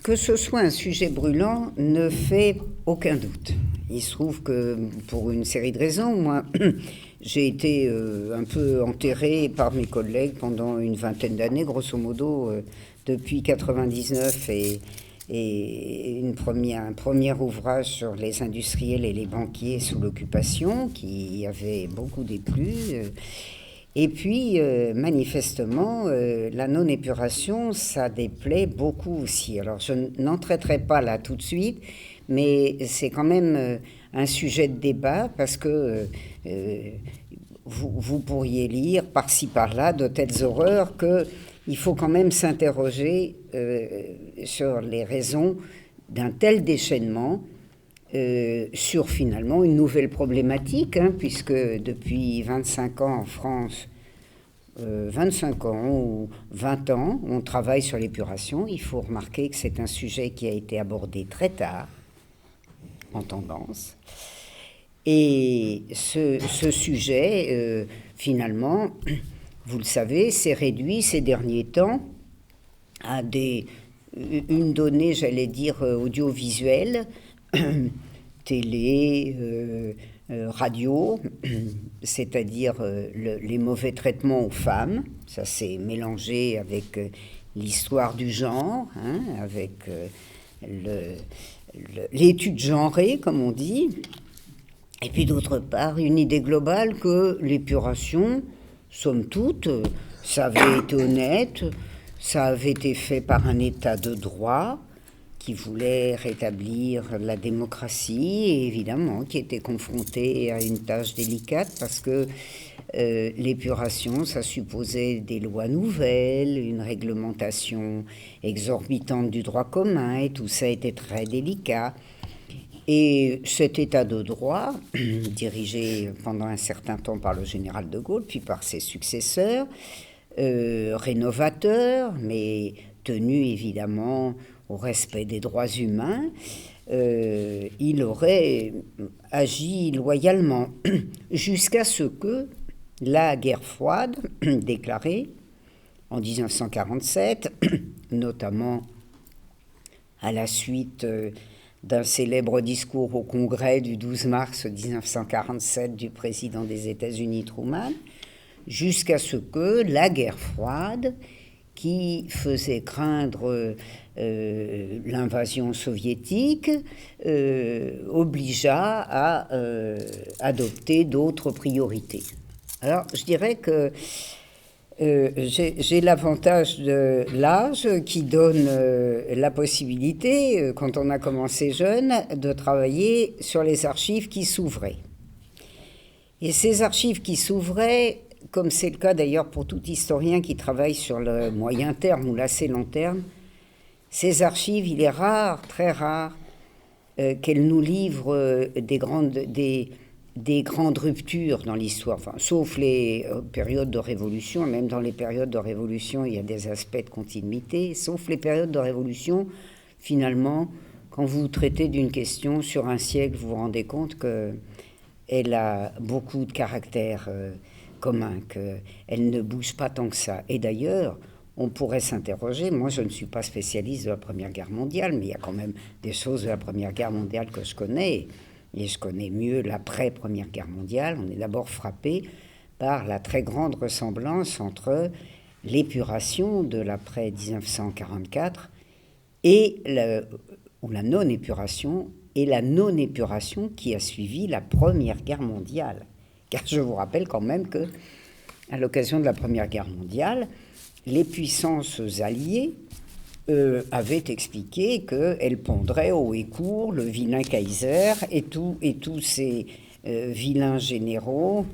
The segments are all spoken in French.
que ce soit un sujet brûlant ne fait aucun doute. Il se trouve que, pour une série de raisons, moi, j'ai été un peu enterrée par mes collègues pendant une vingtaine d'années, grosso modo, depuis 1999 et un premier ouvrage sur les industriels et les banquiers sous l'occupation, qui avait beaucoup déplu. Et puis, manifestement, la non-épuration, ça déplaît beaucoup aussi. Alors, je n'en traiterai pas là tout de suite, mais c'est quand même un sujet de débat parce que vous pourriez lire par-ci par-là de telles horreurs qu'il faut quand même s'interroger sur les raisons d'un tel déchaînement, sur finalement une nouvelle problématique, puisque depuis 25 ans en France, 25 ans ou 20 ans, on travaille sur l'épuration. Il faut remarquer que c'est un sujet qui a été abordé très tard, en tendance. Et ce sujet, finalement, vous le savez, s'est réduit ces derniers temps à une donnée, j'allais dire, audiovisuelle, télé, radio, c'est-à-dire les mauvais traitements aux femmes. Ça s'est mélangé avec l'histoire du genre, avec l'étude genrée, comme on dit. Et puis d'autre part, une idée globale que l'épuration, somme toute, ça avait été honnête, ça avait été fait par un État de droit qui voulait rétablir la démocratie et évidemment qui était confronté à une tâche délicate parce que l'épuration, ça supposait des lois nouvelles, une réglementation exorbitante du droit commun et tout ça était très délicat. Et cet état de droit, dirigé pendant un certain temps par le général de Gaulle, puis par ses successeurs, rénovateur, mais tenu évidemment au respect des droits humains, il aurait agi loyalement jusqu'à ce que la guerre froide, déclarée en 1947, notamment à la suite d'un célèbre discours au Congrès du 12 mars 1947 du président des États-Unis Truman, jusqu'à ce que la guerre froide, qui faisait craindre l'invasion soviétique, obligea à adopter d'autres priorités. Alors, je dirais que j'ai l'avantage de l'âge qui donne la possibilité, quand on a commencé jeune, de travailler sur les archives qui s'ouvraient. Et ces archives qui s'ouvraient, comme c'est le cas d'ailleurs pour tout historien qui travaille sur le moyen terme ou l'assez long terme, ces archives, il est rare, très rare, qu'elles nous livrent des grandes ruptures dans l'histoire, enfin, sauf les périodes de révolution. Même dans les périodes de révolution, il y a des aspects de continuité, sauf les périodes de révolution, finalement, quand vous traitez d'une question sur un siècle, vous vous rendez compte qu'elle a beaucoup de caractères communs, qu'elle ne bouge pas tant que ça. Et d'ailleurs, on pourrait s'interroger, moi je ne suis pas spécialiste de la Première Guerre mondiale, mais il y a quand même des choses de la Première Guerre mondiale que je connais, et je connais mieux l'après-Première Guerre mondiale. On est d'abord frappé par la très grande ressemblance entre l'épuration de l'après-1944 ou la non-épuration, et la non-épuration qui a suivi la Première Guerre mondiale. Car je vous rappelle quand même que, à l'occasion de la Première Guerre mondiale, les puissances alliées avaient expliqué qu'elles pondraient haut et court le vilain Kaiser et tous ces vilains généraux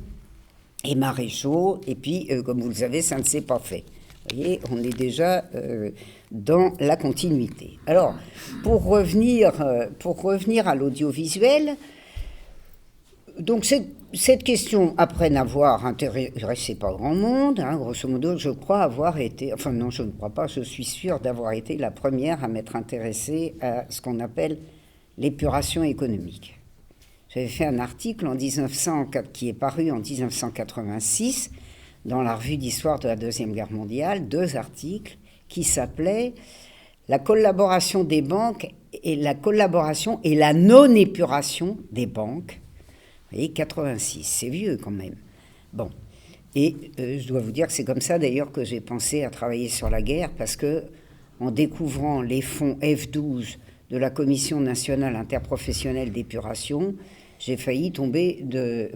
et maréchaux. Et puis, comme vous le savez, ça ne s'est pas fait. Vous voyez, on est déjà dans la continuité. Alors, pour revenir à l'audiovisuel, donc cette question, après n'avoir intéressé pas grand monde, grosso modo, je crois avoir été, enfin non, je ne crois pas, je suis sûre d'avoir été la première à m'être intéressée à ce qu'on appelle l'épuration économique. J'avais fait un article qui est paru en 1986 dans la revue d'histoire de la Deuxième Guerre mondiale, 2 articles qui s'appelaient la collaboration des banques et la collaboration et la non-épuration des banques. Vous voyez, 86, c'est vieux quand même. Bon, et je dois vous dire que c'est comme ça d'ailleurs que j'ai pensé à travailler sur la guerre, parce que en découvrant les fonds F12 de la Commission nationale interprofessionnelle d'épuration, j'ai failli tomber de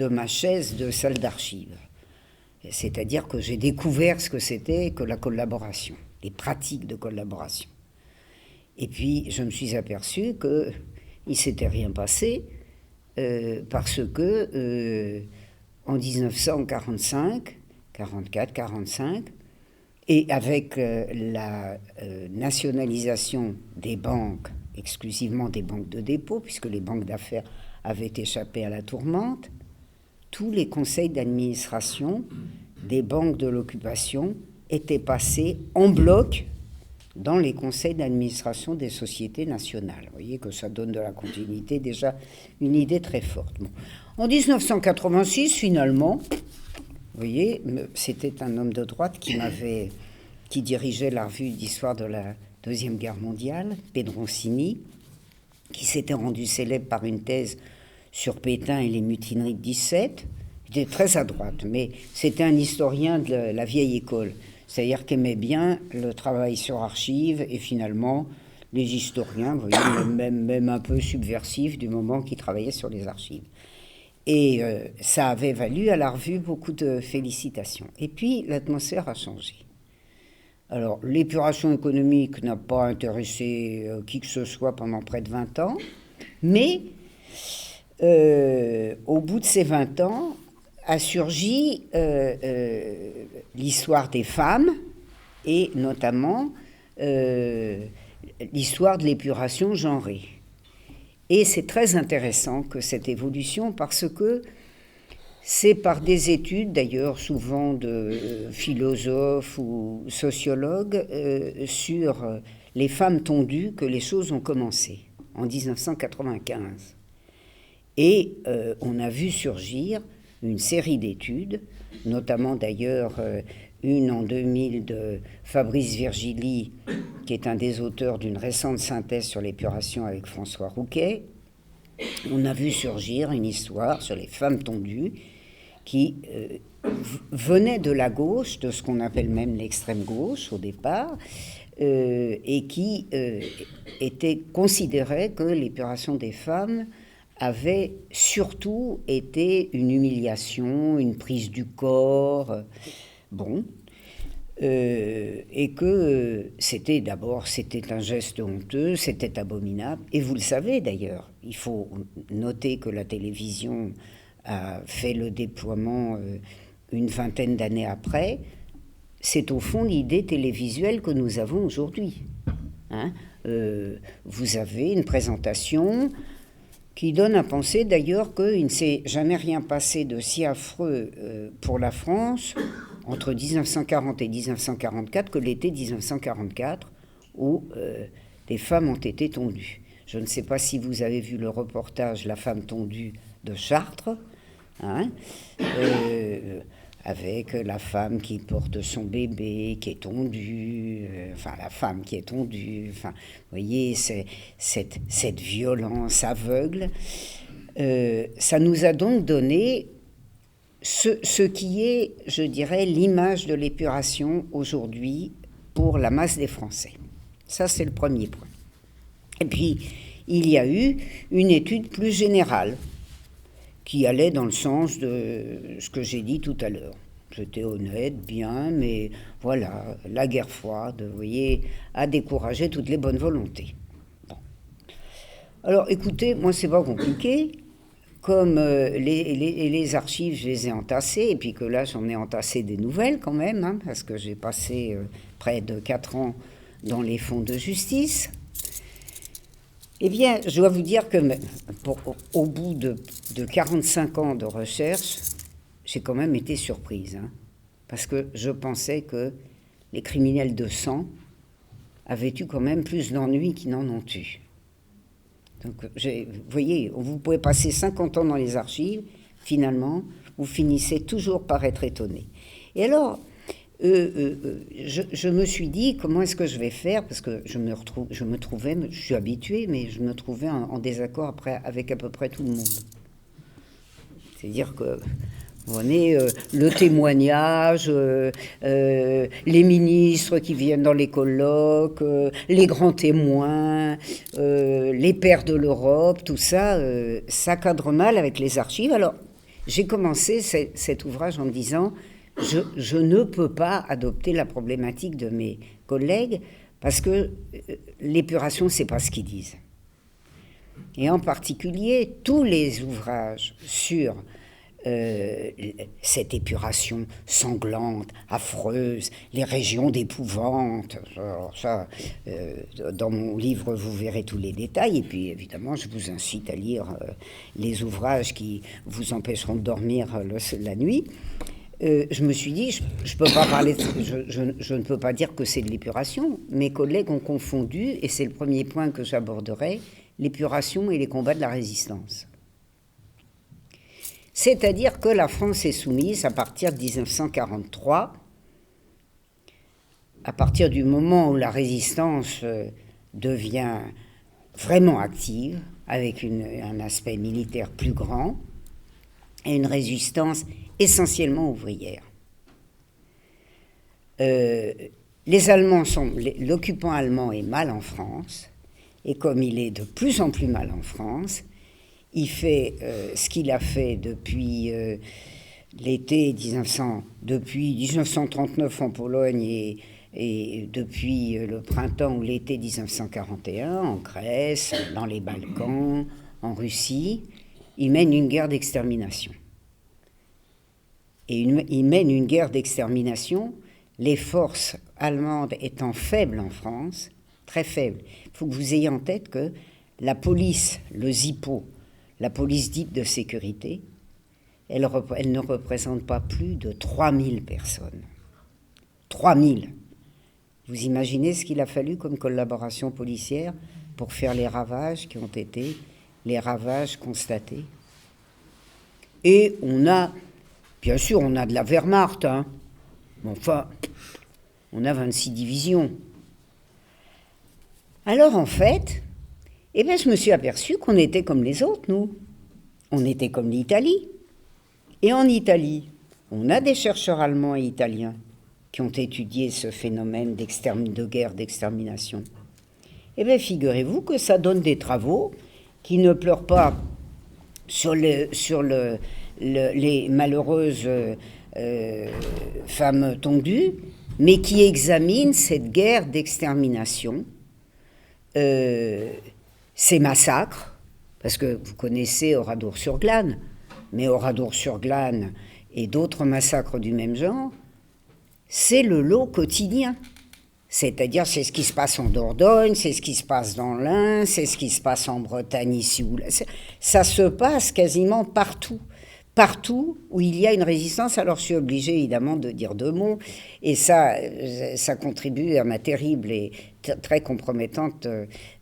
ma chaise de salle d'archives. C'est-à-dire que j'ai découvert ce que c'était que la collaboration, les pratiques de collaboration. Et puis, je me suis aperçu qu'il ne s'était rien passé parce que en 1945, 44, 45, et avec la nationalisation des banques, exclusivement des banques de dépôt, puisque les banques d'affaires avaient échappé à la tourmente, tous les conseils d'administration des banques de l'occupation étaient passés en bloc dans les conseils d'administration des sociétés nationales. Vous voyez que ça donne de la continuité, déjà une idée très forte. Bon. En 1986, finalement, vous voyez, c'était un homme de droite qui dirigeait la revue d'histoire de la Deuxième Guerre mondiale, Pedroncini, qui s'était rendu célèbre par une thèse sur Pétain et les mutineries de 17. Il était très à droite, mais c'était un historien de la vieille école, c'est-à-dire qu'il aimait bien le travail sur archives, et finalement, les historiens, vous voyez, même un peu subversifs du moment qu'ils travaillaient sur les archives. Et ça avait valu à la revue beaucoup de félicitations. Et puis, l'atmosphère a changé. Alors, l'épuration économique n'a pas intéressé qui que ce soit pendant près de 20 ans, mais au bout de ces 20 ans a surgi l'histoire des femmes, et notamment l'histoire de l'épuration genrée. Et c'est très intéressant que cette évolution, parce que c'est par des études, d'ailleurs souvent de philosophes ou sociologues, sur les femmes tondues que les choses ont commencé, en 1995. Et on a vu surgir une série d'études, notamment d'ailleurs une en 2000 de Fabrice Virgili, qui est un des auteurs d'une récente synthèse sur l'épuration avec François Rouquet. On a vu surgir une histoire sur les femmes tondues qui venait de la gauche, de ce qu'on appelle même l'extrême gauche au départ, et qui considérait que l'épuration des femmes avait surtout été une humiliation, une prise du corps, et que c'était un geste honteux, c'était abominable. Et vous le savez d'ailleurs, il faut noter que la télévision a fait le déploiement une vingtaine d'années après. C'est au fond l'idée télévisuelle que nous avons aujourd'hui. Vous avez une présentation qui donne à penser d'ailleurs qu'il ne s'est jamais rien passé de si affreux pour la France entre 1940 et 1944 que l'été 1944, où des femmes ont été tondues. Je ne sais pas si vous avez vu le reportage « La femme tondue » de Chartres, avec la femme qui porte son bébé, qui est tondue, la femme qui est tondue, vous voyez, cette violence aveugle. Ça nous a donc donné ce qui est, je dirais, l'image de l'épuration aujourd'hui pour la masse des Français. Ça, c'est le premier point. Et puis, il y a eu une étude plus générale qui allait dans le sens de ce que j'ai dit tout à l'heure. J'étais honnête, bien, mais voilà, la guerre froide, vous voyez, a découragé toutes les bonnes volontés. Bon. Alors, écoutez, moi, c'est pas compliqué. Comme les archives, je les ai entassées, et puis que là, j'en ai entassé des nouvelles quand même, parce que j'ai passé près de 4 ans dans les fonds de justice. Eh bien, je dois vous dire que au bout de 45 ans de recherche, j'ai quand même été surprise, parce que je pensais que les criminels de sang avaient eu quand même plus d'ennuis qu'ils n'en ont eu. Donc, vous voyez, vous pouvez passer 50 ans dans les archives, finalement, vous finissez toujours par être étonné. Et alors, je me suis dit, comment est-ce que je vais faire? Parce que je suis habitué, mais je me trouvais en désaccord après, avec à peu près tout le monde. C'est-à-dire que le témoignage, les ministres qui viennent dans les colloques, les grands témoins, les pères de l'Europe, tout ça, ça cadre mal avec les archives. Alors, j'ai commencé cet ouvrage en me disant, je ne peux pas adopter la problématique de mes collègues parce que l'épuration, c'est pas ce qu'ils disent. Et en particulier, tous les ouvrages sur cette épuration sanglante, affreuse, les régions d'épouvante. Alors ça, dans mon livre, vous verrez tous les détails. Et puis, évidemment, je vous incite à lire les ouvrages qui vous empêcheront de dormir la nuit. Je me suis dit, je peux pas parler, je ne peux pas dire que c'est de l'épuration. Mes collègues ont confondu, et c'est le premier point que j'aborderai, l'épuration et les combats de la résistance. C'est-à-dire que la France est soumise à partir de 1943, à partir du moment où la résistance devient vraiment active, avec un aspect militaire plus grand, et une résistance essentiellement ouvrière. L'occupant allemand est mal en France, et comme il est de plus en plus mal en France, il fait ce qu'il a fait depuis depuis 1939 en Pologne et depuis le printemps ou l'été 1941 en Grèce, dans les Balkans, en Russie. Il mène une guerre d'extermination. Et il mène une guerre d'extermination, les forces allemandes étant faibles en France, très faibles. Il faut que vous ayez en tête que la police, le ZIPO, la police dite de sécurité, elle ne représente pas plus de 3000 personnes. 3000. Vous imaginez ce qu'il a fallu comme collaboration policière pour faire les ravages qui ont été les ravages constatés. Et bien sûr, on a de la Wehrmacht, hein. Mais enfin, on a 26 divisions. Alors en fait, je me suis aperçu qu'on était comme les autres, nous. On était comme l'Italie. Et en Italie, on a des chercheurs allemands et italiens qui ont étudié ce phénomène de guerre d'extermination. Figurez-vous que ça donne des travaux qui ne pleurent pas sur les malheureuses femmes tondues, mais qui examinent cette guerre d'extermination, ces massacres, parce que vous connaissez Oradour-sur-Glane, mais Oradour-sur-Glane et d'autres massacres du même genre, c'est le lot quotidien. C'est-à-dire, c'est ce qui se passe en Dordogne, c'est ce qui se passe dans l'Ain, c'est ce qui se passe en Bretagne ici ou là. Ça se passe quasiment partout. Partout où il y a une résistance. Alors, je suis obligée, évidemment, de dire deux mots. Et ça contribue à ma terrible et très compromettante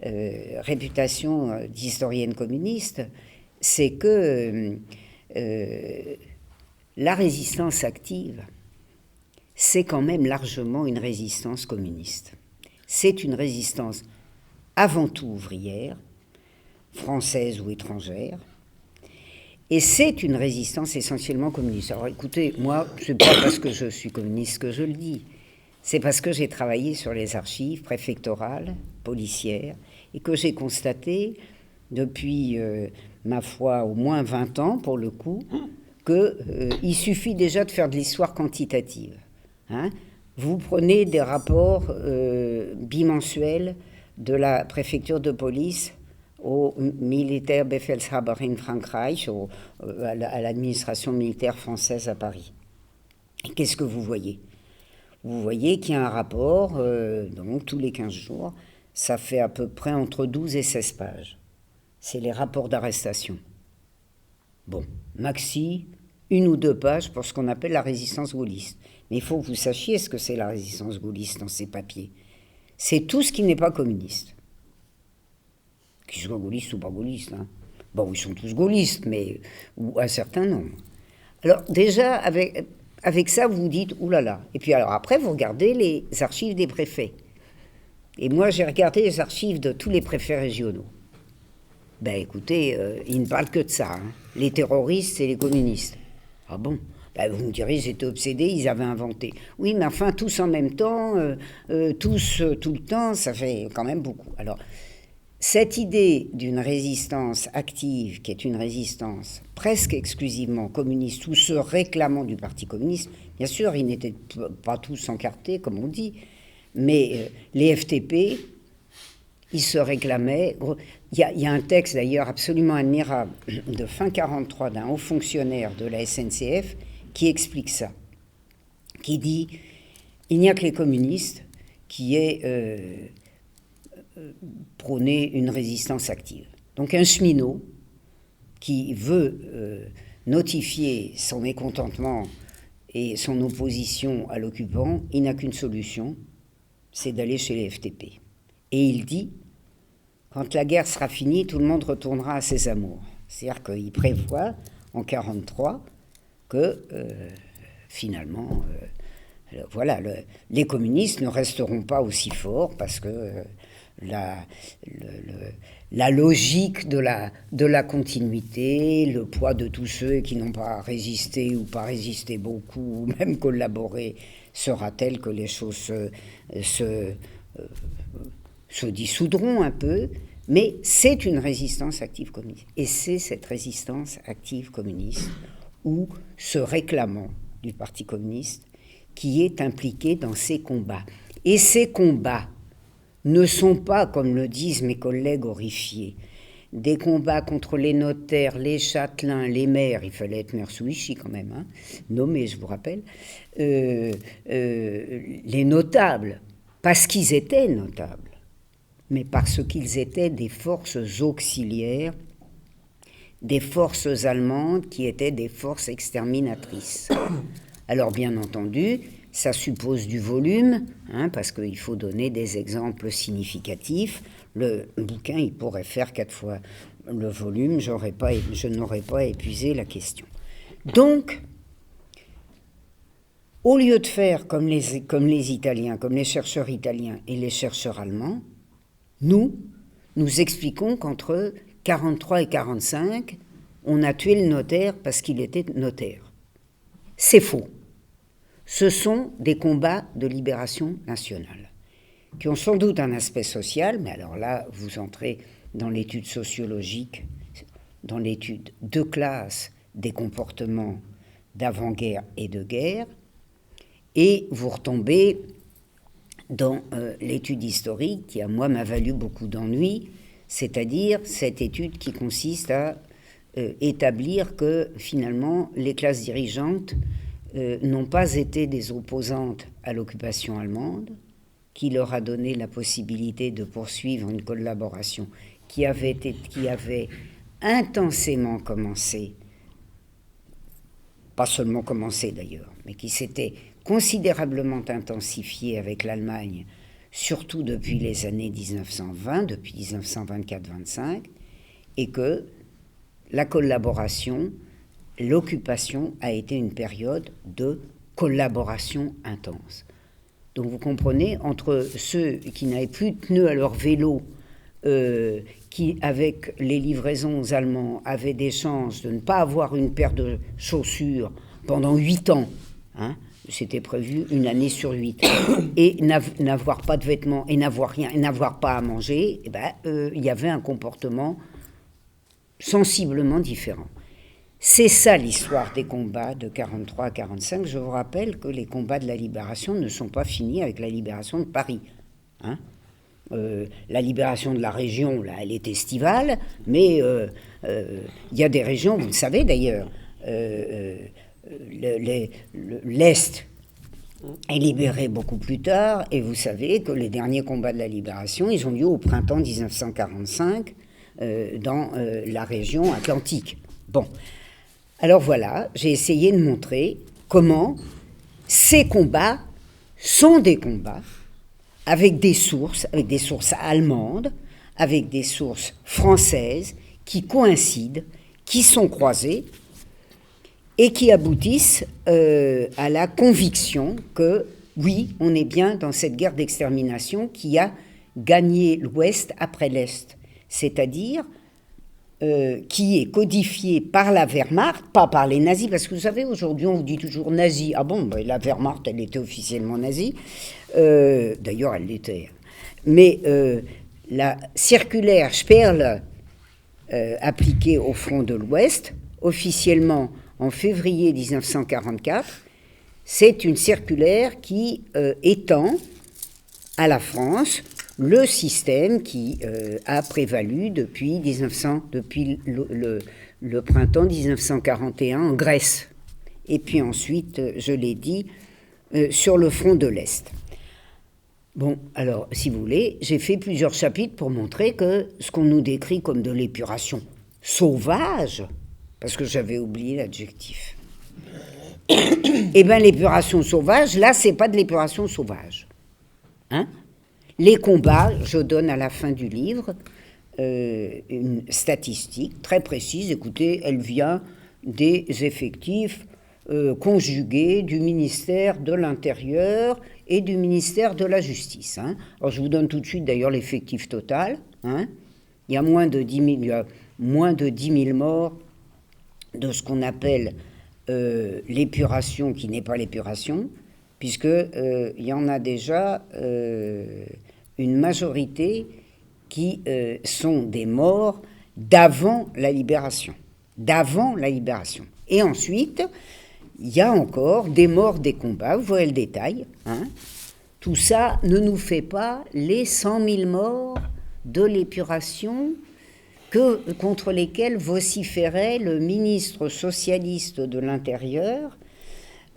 réputation d'historienne communiste. C'est que la résistance active, c'est quand même largement une résistance communiste. C'est une résistance avant tout ouvrière, française ou étrangère, et c'est une résistance essentiellement communiste. Alors écoutez, moi, ce n'est pas parce que je suis communiste que je le dis, c'est parce que j'ai travaillé sur les archives préfectorales, policières, et que j'ai constaté depuis, ma foi, au moins 20 ans, pour le coup, qu'il suffit déjà de faire de l'histoire quantitative. Hein, vous prenez des rapports bimensuels de la préfecture de police au militaire Befehlshaber in Frankreich, à l'administration militaire française à Paris. Et qu'est-ce que vous voyez? Vous voyez qu'il y a un rapport, donc tous les 15 jours, ça fait à peu près entre 12 et 16 pages. C'est les rapports d'arrestation. Bon, maxi, 1 ou 2 pages pour ce qu'on appelle la résistance gaulliste. Mais il faut que vous sachiez ce que c'est la résistance gaulliste dans ces papiers. C'est tout ce qui n'est pas communiste. Qu'ils soient gaullistes ou pas gaullistes. Hein. Bon, ils sont tous gaullistes, mais ou un certain nombre. Alors déjà, avec ça, vous vous dites, oulala. Et puis alors après, vous regardez les archives des préfets. Et moi, j'ai regardé les archives de tous les préfets régionaux. Ben écoutez, ils ne parlent que de ça. Hein. Les terroristes et les communistes. Ah bon? Ben, vous me direz, ils étaient obsédés, ils avaient inventé. Oui, mais enfin, tous en même temps, tous tout le temps, ça fait quand même beaucoup. Alors, cette idée d'une résistance active, qui est une résistance presque exclusivement communiste, ou se réclamant du Parti communiste, bien sûr, ils n'étaient pas tous encartés, comme on dit, mais les FTP, ils se réclamaient. Il y a un texte d'ailleurs absolument admirable de fin 1943 d'un haut fonctionnaire de la SNCF qui explique ça, qui dit « Il n'y a que les communistes qui aient prôné une résistance active. » Donc un cheminot qui veut notifier son mécontentement et son opposition à l'occupant, il n'a qu'une solution, c'est d'aller chez les FTP. Et il dit, quand la guerre sera finie, tout le monde retournera à ses amours. C'est-à-dire qu'il prévoit, en 1943, que finalement, voilà, les communistes ne resteront pas aussi forts parce que la logique de la continuité, le poids de tous ceux qui n'ont pas résisté ou pas résisté beaucoup, ou même collaboré, sera tel que les choses se dissoudront un peu, mais c'est une résistance active communiste. Et c'est cette résistance active communiste, ou se réclamant du Parti communiste, qui est impliquée dans ces combats. Et ces combats ne sont pas, comme le disent mes collègues horrifiés, des combats contre les notaires, les châtelains, les maires, il fallait être maire sous Vichy quand même, hein, nommé, je vous rappelle, les notables, parce qu'ils étaient notables, mais parce qu'ils étaient des forces auxiliaires, des forces allemandes qui étaient des forces exterminatrices. Alors bien entendu, ça suppose du volume, hein, parce qu'il faut donner des exemples significatifs. Le bouquin, il pourrait faire 4 fois le volume, je n'aurais pas épuisé la question. Donc, au lieu de faire comme les Italiens, comme les chercheurs italiens et les chercheurs allemands, nous expliquons qu'entre 1943 et 1945, on a tué le notaire parce qu'il était notaire. C'est faux. Ce sont des combats de libération nationale, qui ont sans doute un aspect social, mais alors là, vous entrez dans l'étude sociologique, dans l'étude de classe des comportements d'avant-guerre et de guerre, et vous retombez dans l'étude historique qui, à moi, m'a valu beaucoup d'ennuis, c'est-à-dire cette étude qui consiste à établir que, finalement, les classes dirigeantes n'ont pas été des opposantes à l'occupation allemande, qui leur a donné la possibilité de poursuivre une collaboration qui avait intensément commencé, pas seulement commencé d'ailleurs, mais qui s'était considérablement intensifiée avec l'Allemagne, surtout depuis les années 1920, depuis 1924-25, et que la collaboration, l'occupation a été une période de collaboration intense. Donc vous comprenez, entre ceux qui n'avaient plus de pneus à leur vélo, qui, avec les livraisons aux Allemands, avaient des chances de ne pas avoir une paire de chaussures pendant 8 ans, hein, c'était prévu 1 année sur 8, et n'avoir pas de vêtements, et n'avoir rien, et n'avoir pas à manger, eh ben, y avait un comportement sensiblement différent. C'est ça l'histoire des combats de 1943 à 1945. Je vous rappelle que les combats de la libération ne sont pas finis avec la libération de Paris. Hein, la libération de la région, là, elle est estivale, mais y a des régions, vous le savez d'ailleurs, l'Est est libéré beaucoup plus tard, et vous savez que les derniers combats de la libération, ils ont lieu au printemps 1945 dans la région atlantique. Bon. Alors voilà, j'ai essayé de montrer comment ces combats sont des combats avec des sources allemandes, avec des sources françaises qui coïncident, qui sont croisées et qui aboutissent à la conviction que, oui, on est bien dans cette guerre d'extermination qui a gagné l'Ouest après l'Est, c'est-à-dire qui est codifiée par la Wehrmacht, pas par les nazis, parce que vous savez, aujourd'hui, on vous dit toujours nazi. Ah bon, ben, la Wehrmacht, elle était officiellement nazie. D'ailleurs, elle l'était. Mais la circulaire Sperl, appliquée au front de l'Ouest, officiellement en février 1944, c'est une circulaire qui étend à la France le système qui a prévalu depuis le printemps 1941 en Grèce. Et puis ensuite, je l'ai dit, sur le front de l'Est. Bon, alors, si vous voulez, j'ai fait plusieurs chapitres pour montrer que ce qu'on nous décrit comme de l'épuration sauvage, parce que j'avais oublié l'adjectif, eh bien, l'épuration sauvage, là, c'est pas de l'épuration sauvage. Hein? Les combats, je donne à la fin du livre une statistique très précise. Écoutez, elle vient des effectifs conjugués du ministère de l'Intérieur et du ministère de la Justice. Hein. Alors, je vous donne tout de suite d'ailleurs l'effectif total. Hein. Il y a moins de 10 000 morts de ce qu'on appelle l'épuration qui n'est pas l'épuration, puisque il y en a déjà une majorité qui sont des morts d'avant la libération. D'avant la libération. Et ensuite, il y a encore des morts des combats, vous voyez le détail. Hein. Tout ça ne nous fait pas les 100 000 morts de l'épuration contre lesquels vociférait le ministre socialiste de l'Intérieur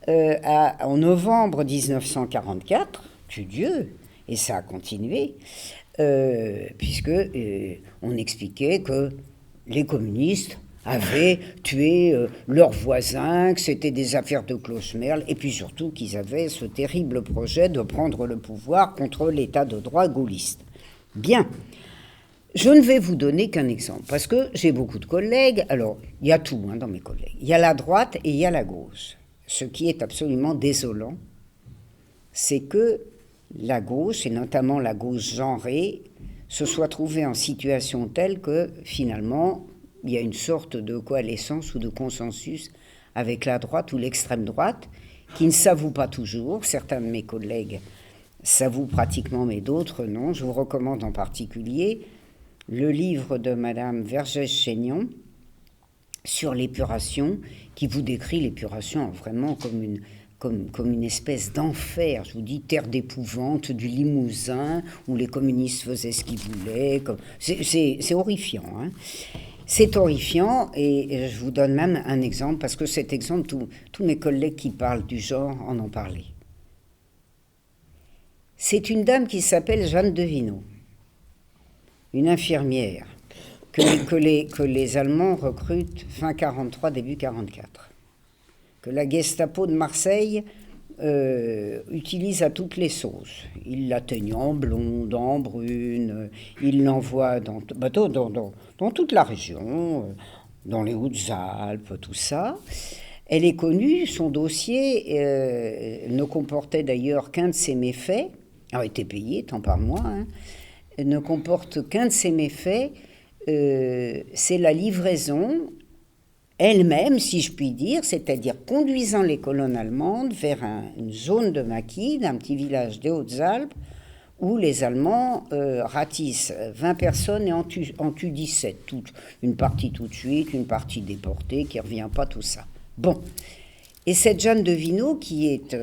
en novembre 1944, tu Dieu, et ça a continué, puisque on expliquait que les communistes avaient tué leurs voisins, que c'était des affaires de cloche-merle, et puis surtout qu'ils avaient ce terrible projet de prendre le pouvoir contre l'état de droit gaulliste. Bien. Je ne vais vous donner qu'un exemple, parce que j'ai beaucoup de collègues. Alors, il y a tout dans mes collègues. Il y a la droite et il y a la gauche. Ce qui est absolument désolant, c'est que la gauche, et notamment la gauche genrée, se soit trouvée en situation telle que, finalement, il y a une sorte de coalescence ou de consensus avec la droite ou l'extrême droite, qui ne s'avoue pas toujours. Certains de mes collègues s'avouent pratiquement, mais d'autres non. Je vous recommande en particulier le livre de Madame Vergès-Chaignon sur l'épuration, qui vous décrit l'épuration vraiment comme une espèce d'enfer. Je vous dis, terre d'épouvante du Limousin, où les communistes faisaient ce qu'ils voulaient. C'est horrifiant. Hein. C'est horrifiant, et je vous donne même un exemple, parce que cet exemple, tous mes collègues qui parlent du genre en ont parlé. C'est une dame qui s'appelle Jeanne Devinot, une infirmière que les Allemands recrutent fin 43, début 44, que la Gestapo de Marseille utilise à toutes les sauces. Il la teigne en blonde, en brune, il l'envoie dans toute la région, dans les Hautes-Alpes, tout ça. Elle est connue, son dossier ne comportait d'ailleurs qu'un de ses méfaits, a été payé, tant par moi, hein, ne comporte qu'un de ses méfaits, c'est la livraison elle-même, si je puis dire, c'est-à-dire conduisant les colonnes allemandes vers une zone de maquis, d'un petit village des Hautes-Alpes, où les Allemands ratissent 20 personnes et en tuent 17. Une partie tout de suite, une partie déportée, qui ne revient pas, tout ça. Bon. Et cette Jeanne Devinot, qui est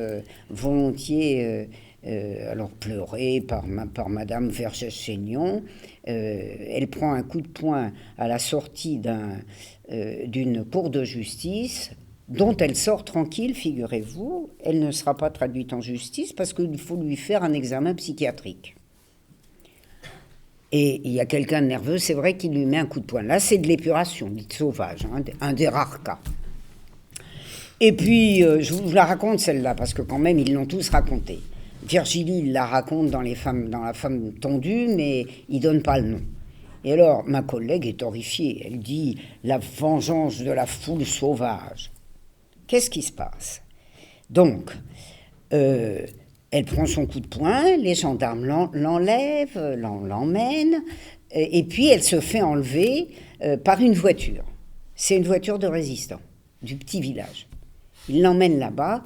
volontiers alors pleurée par Madame Vergès-Chaignon, elle prend un coup de poing à la sortie d'une cour de justice, dont elle sort tranquille, figurez-vous. Elle ne sera pas traduite en justice parce qu'il faut lui faire un examen psychiatrique. Et il y a quelqu'un de nerveux, c'est vrai, qui lui met un coup de poing. Là, c'est de l'épuration, dite sauvage, hein, un des rares cas. Et puis, je vous la raconte celle-là, parce que quand même, ils l'ont tous racontée. Virgilie la raconte dans La femme tondue, mais il ne donne pas le nom. Et alors, ma collègue est horrifiée. Elle dit « la vengeance de la foule sauvage ». qu'est-ce qui se passe? Donc, elle prend son coup de poing, les gendarmes l'enlèvent, l'emmènent, et puis elle se fait enlever par une voiture. C'est une voiture de résistants, du petit village. Ils l'emmènent là-bas,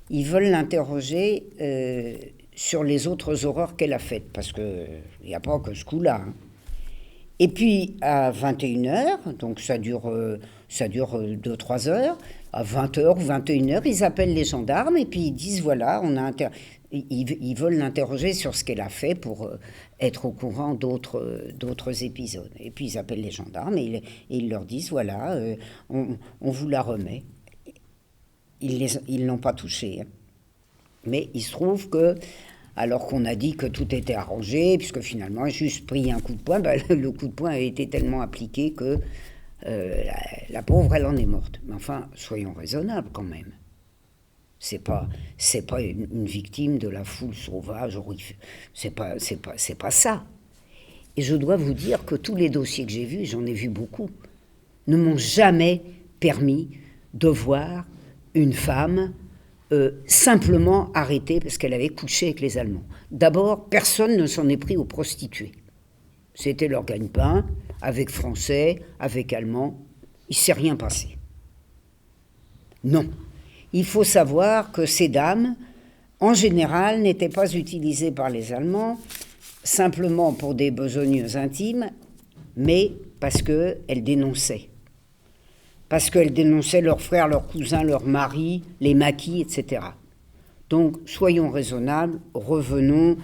ils veulent l'interroger sur les autres horreurs qu'elle a faites, parce qu'il n'y a pas que ce coup-là. Hein. Et puis, à 21h, donc ça dure 2-3 heures, à 20h ou 21h, ils appellent les gendarmes et puis ils disent, voilà, ils veulent l'interroger sur ce qu'elle a fait pour être au courant d'autres épisodes. Et puis ils appellent les gendarmes et ils leur disent, voilà, on vous la remet. Ils l'ont pas touchée. Hein. Mais il se trouve que, alors qu'on a dit que tout était arrangé, puisque finalement, elle a juste pris un coup de poing, le coup de poing a été tellement appliqué que la pauvre, elle en est morte. Mais enfin, soyons raisonnables quand même. C'est pas une victime de la foule sauvage, horrifique. C'est pas ça. Et je dois vous dire que tous les dossiers que j'ai vus, j'en ai vu beaucoup, ne m'ont jamais permis de voir une femme simplement arrêtée parce qu'elle avait couché avec les Allemands. D'abord, personne ne s'en est pris aux prostituées. C'était leur gagne-pain, avec Français, avec Allemands. Il ne s'est rien passé. Non. Il faut savoir que ces dames, en général, n'étaient pas utilisées par les Allemands simplement pour des besogneuses intimes, mais parce qu'elles dénonçaient. Parce qu'elles dénonçaient leurs frères, leurs cousins, leurs maris, les maquis, etc. Donc, soyons raisonnables, revenons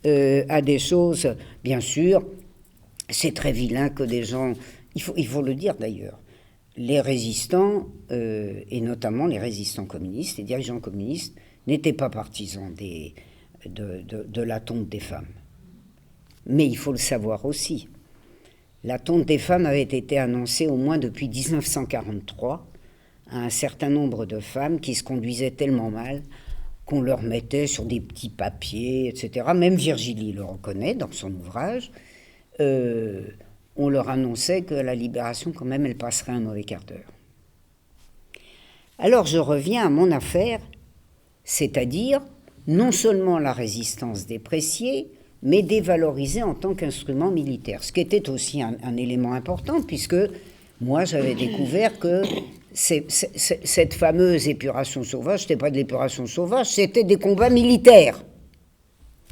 à des choses, bien sûr, c'est très vilain que des gens, il faut le dire d'ailleurs, les résistants, et notamment les résistants communistes, les dirigeants communistes, n'étaient pas partisans de la tonte des femmes. Mais il faut le savoir aussi. La tonte des femmes avait été annoncée au moins depuis 1943 à un certain nombre de femmes qui se conduisaient tellement mal qu'on leur mettait sur des petits papiers, etc. Même Virgilie le reconnaît dans son ouvrage. On leur annonçait que la libération, quand même, elle passerait un mauvais quart d'heure. Alors je reviens à mon affaire, c'est-à-dire non seulement la résistance dépréciée, mais dévalorisée en tant qu'instrument militaire. Ce qui était aussi un élément important, puisque moi j'avais découvert que cette fameuse épuration sauvage, c'était pas de l'épuration sauvage, c'était des combats militaires.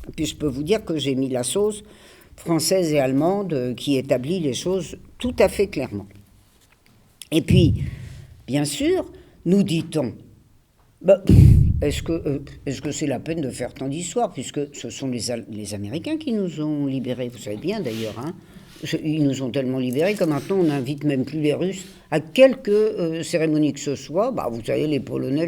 Et puis je peux vous dire que j'ai mis la sauce française et allemande qui établit les choses tout à fait clairement. Et puis, bien sûr, nous dit-on, est-ce que c'est la peine de faire tant d'histoires, puisque ce sont les Américains qui nous ont libérés, vous savez bien d'ailleurs, hein, ils nous ont tellement libérés que maintenant on n'invite même plus les Russes à quelque cérémonie que ce soit. Vous savez, les Polonais,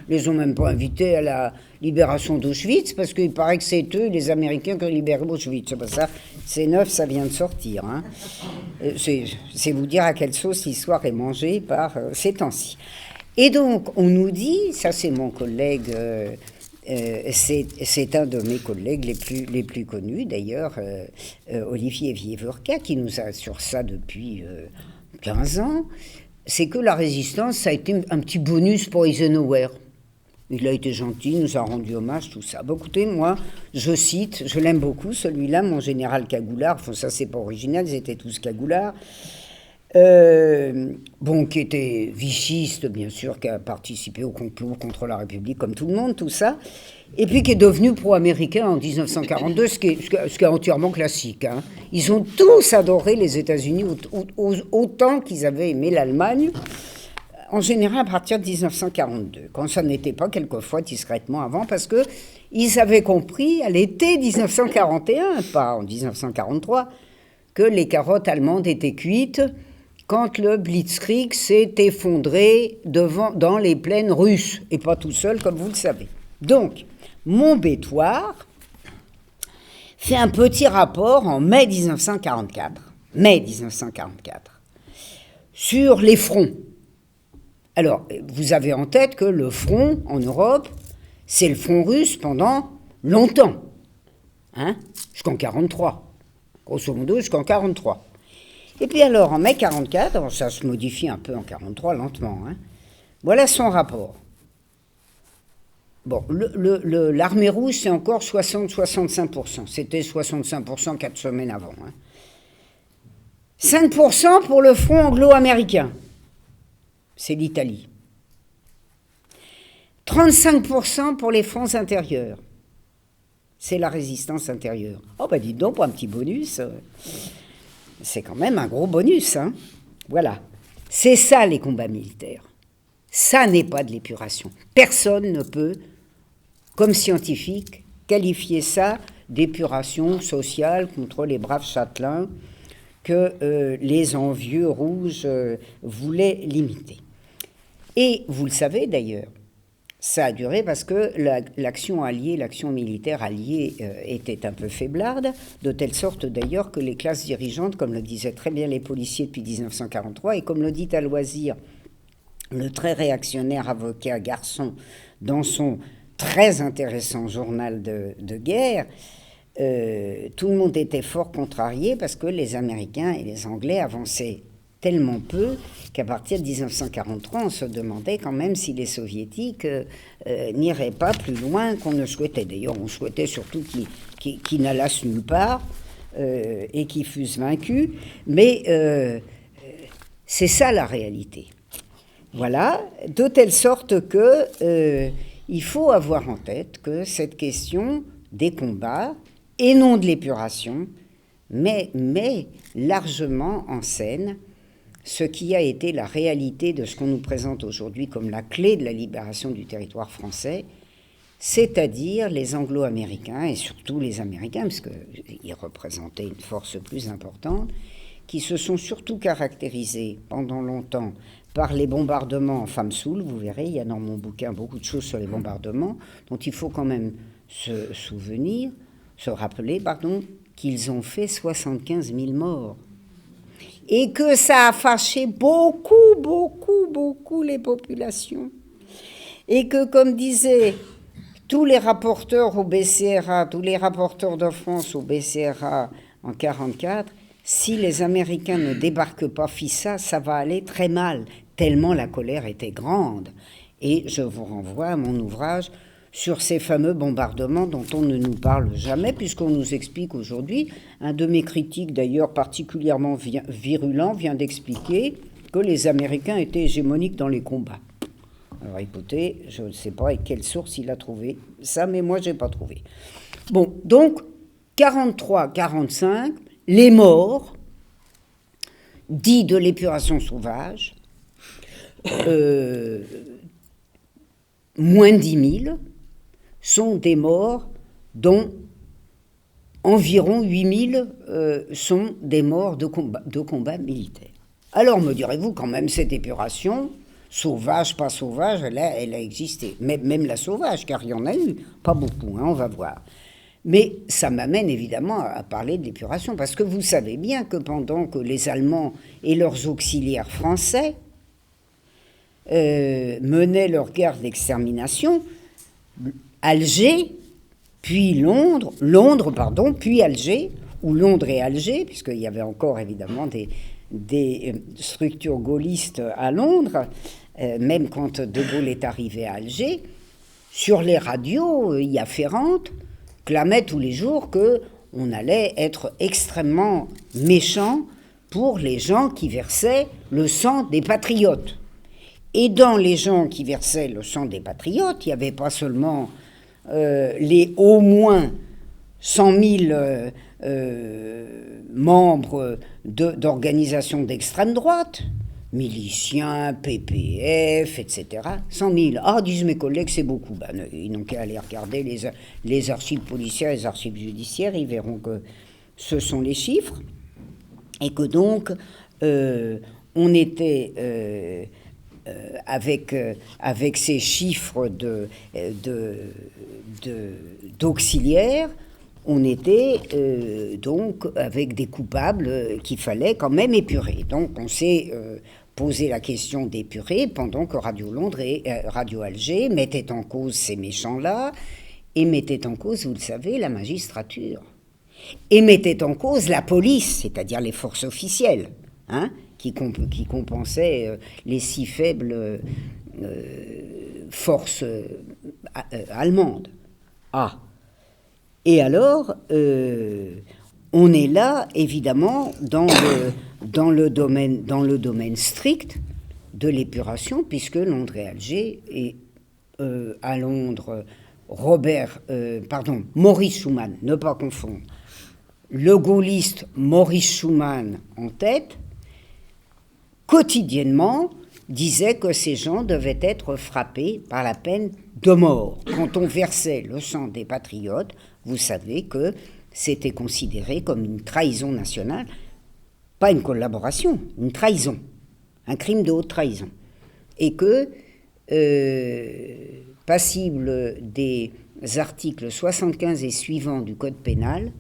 les ont même pas invités à la libération d'Auschwitz, parce qu'il paraît que c'est eux, les Américains, qui ont libéré Auschwitz. C'est pas ça, c'est neuf, ça vient de sortir. Hein. C'est vous dire à quelle sauce l'histoire est mangée par ces temps-ci. Et donc, on nous dit, ça c'est mon collègue, c'est un de mes collègues les plus connus d'ailleurs, Olivier Vievorka, qui nous a sur ça depuis 15 ans, c'est que la résistance, ça a été un petit bonus pour Eisenhower. Il a été gentil, il nous a rendu hommage, tout ça. Écoutez, moi, je cite, je l'aime beaucoup, celui-là, mon général Cagoulard, enfin ça c'est pas original, ils étaient tous Cagoulards, qui était vichiste, bien sûr, qui a participé au complot contre la République, comme tout le monde, tout ça, et puis qui est devenu pro-américain en 1942, ce qui est entièrement classique. Hein. Ils ont tous adoré les États-Unis autant qu'ils avaient aimé l'Allemagne, en général à partir de 1942, quand ça n'était pas quelquefois discrètement avant, parce qu'ils avaient compris à l'été 1941, pas en 1943, que les carottes allemandes étaient cuites quand le Blitzkrieg s'est effondré dans les plaines russes, et pas tout seul, comme vous le savez. Donc, Montbétoir fait un petit rapport en mai 1944, sur les fronts. Alors, vous avez en tête que le front en Europe, c'est le front russe pendant longtemps, hein, jusqu'en 1943, grosso modo jusqu'en 1943. Et puis alors, en mai 1944, ça se modifie un peu en 1943, lentement, hein, voilà son rapport. Bon, l'armée rouge, c'est encore 60-65%. C'était 65% 4 semaines avant. 5% pour le front anglo-américain. C'est l'Italie. 35% pour les fronts intérieurs. C'est la résistance intérieure. Oh, bah dites donc, pour un petit bonus, c'est quand même un gros bonus. Voilà. C'est ça, les combats militaires. Ça n'est pas de l'épuration. Personne ne peut, comme scientifique, qualifier ça d'épuration sociale contre les braves châtelains que les envieux rouges voulaient limiter. Et vous le savez d'ailleurs, ça a duré parce que l'action alliée, l'action militaire alliée était un peu faiblarde, de telle sorte d'ailleurs que les classes dirigeantes, comme le disaient très bien les policiers depuis 1943, et comme le dit à loisir le très réactionnaire avocat Garçon dans son très intéressant journal de guerre, tout le monde était fort contrarié parce que les Américains et les Anglais avançaient tellement peu qu'à partir de 1943, on se demandait quand même si les Soviétiques n'iraient pas plus loin qu'on ne souhaitait. D'ailleurs, on souhaitait surtout qu'ils n'allassent nulle part et qu'ils fussent vaincus. Mais c'est ça la réalité. Voilà, de telle sorte que il faut avoir en tête que cette question des combats, et non de l'épuration, met largement en scène ce qui a été la réalité de ce qu'on nous présente aujourd'hui comme la clé de la libération du territoire français, c'est-à-dire les Anglo-Américains, et surtout les Américains, parce qu'ils représentaient une force plus importante, qui se sont surtout caractérisés pendant longtemps par les bombardements en femmes saoules. Vous verrez, il y a dans mon bouquin beaucoup de choses sur les bombardements, dont il faut quand même se rappeler, qu'ils ont fait 75 000 morts. Et que ça a fâché beaucoup les populations. Et que, comme disaient tous les rapporteurs au BCRA, tous les rapporteurs de France au BCRA en 1944, si les Américains ne débarquent pas Fissa, ça va aller très mal, tellement la colère était grande. Et je vous renvoie à mon ouvrage sur ces fameux bombardements dont on ne nous parle jamais, puisqu'on nous explique aujourd'hui, un de mes critiques d'ailleurs particulièrement virulent vient d'expliquer que les Américains étaient hégémoniques dans les combats. Alors écoutez, je ne sais pas avec quelle source il a trouvé ça, mais moi je n'ai pas trouvé. Bon, donc 43-45, les morts dits de l'épuration sauvage, moins de 10 000, sont des morts dont environ 8 000 sont des morts de combat militaire. Alors me direz-vous, quand même, cette épuration, sauvage, pas sauvage, elle a existé. Même la sauvage, car il y en a eu, pas beaucoup, on va voir. Mais ça m'amène évidemment à parler de l'épuration, parce que vous savez bien que pendant que les Allemands et leurs auxiliaires français menaient leur guerre d'extermination, Alger, puis Londres, puis Alger, ou Londres et Alger, puisqu'il y avait encore évidemment des structures gaullistes à Londres, même quand De Gaulle est arrivé à Alger, sur les radios y afférentes, clamaient tous les jours qu'on allait être extrêmement méchant pour les gens qui versaient le sang des patriotes. Et dans les gens qui versaient le sang des patriotes, il n'y avait pas seulement les au moins 100 000 membres d'organisations d'extrême droite, miliciens, PPF, etc. 100 000. Ah, disent mes collègues, c'est beaucoup. Ben, ils n'ont qu'à aller regarder les archives policières, les archives judiciaires, ils verront que ce sont les chiffres. Et que donc, on était... avec ces chiffres d'auxiliaires, on était donc avec des coupables qu'il fallait quand même épurer. Donc on s'est posé la question d'épurer pendant que Radio Londres et Radio Alger mettaient en cause ces méchants-là et mettaient en cause, vous le savez, la magistrature. Et mettaient en cause la police, c'est-à-dire les forces officielles, qui compensaient les si faibles forces allemande. Ah. Et alors, on est là, évidemment, dans le domaine strict de l'épuration, puisque Londres et Alger, et à Londres, Maurice Schuman, ne pas confondre, le gaulliste Maurice Schuman en tête, quotidiennement, disait que ces gens devaient être frappés par la peine de mort. Quand on versait le sang des patriotes, vous savez que c'était considéré comme une trahison nationale, pas une collaboration, une trahison, un crime de haute trahison. Et que, passible des articles 75 et suivants du Code pénal,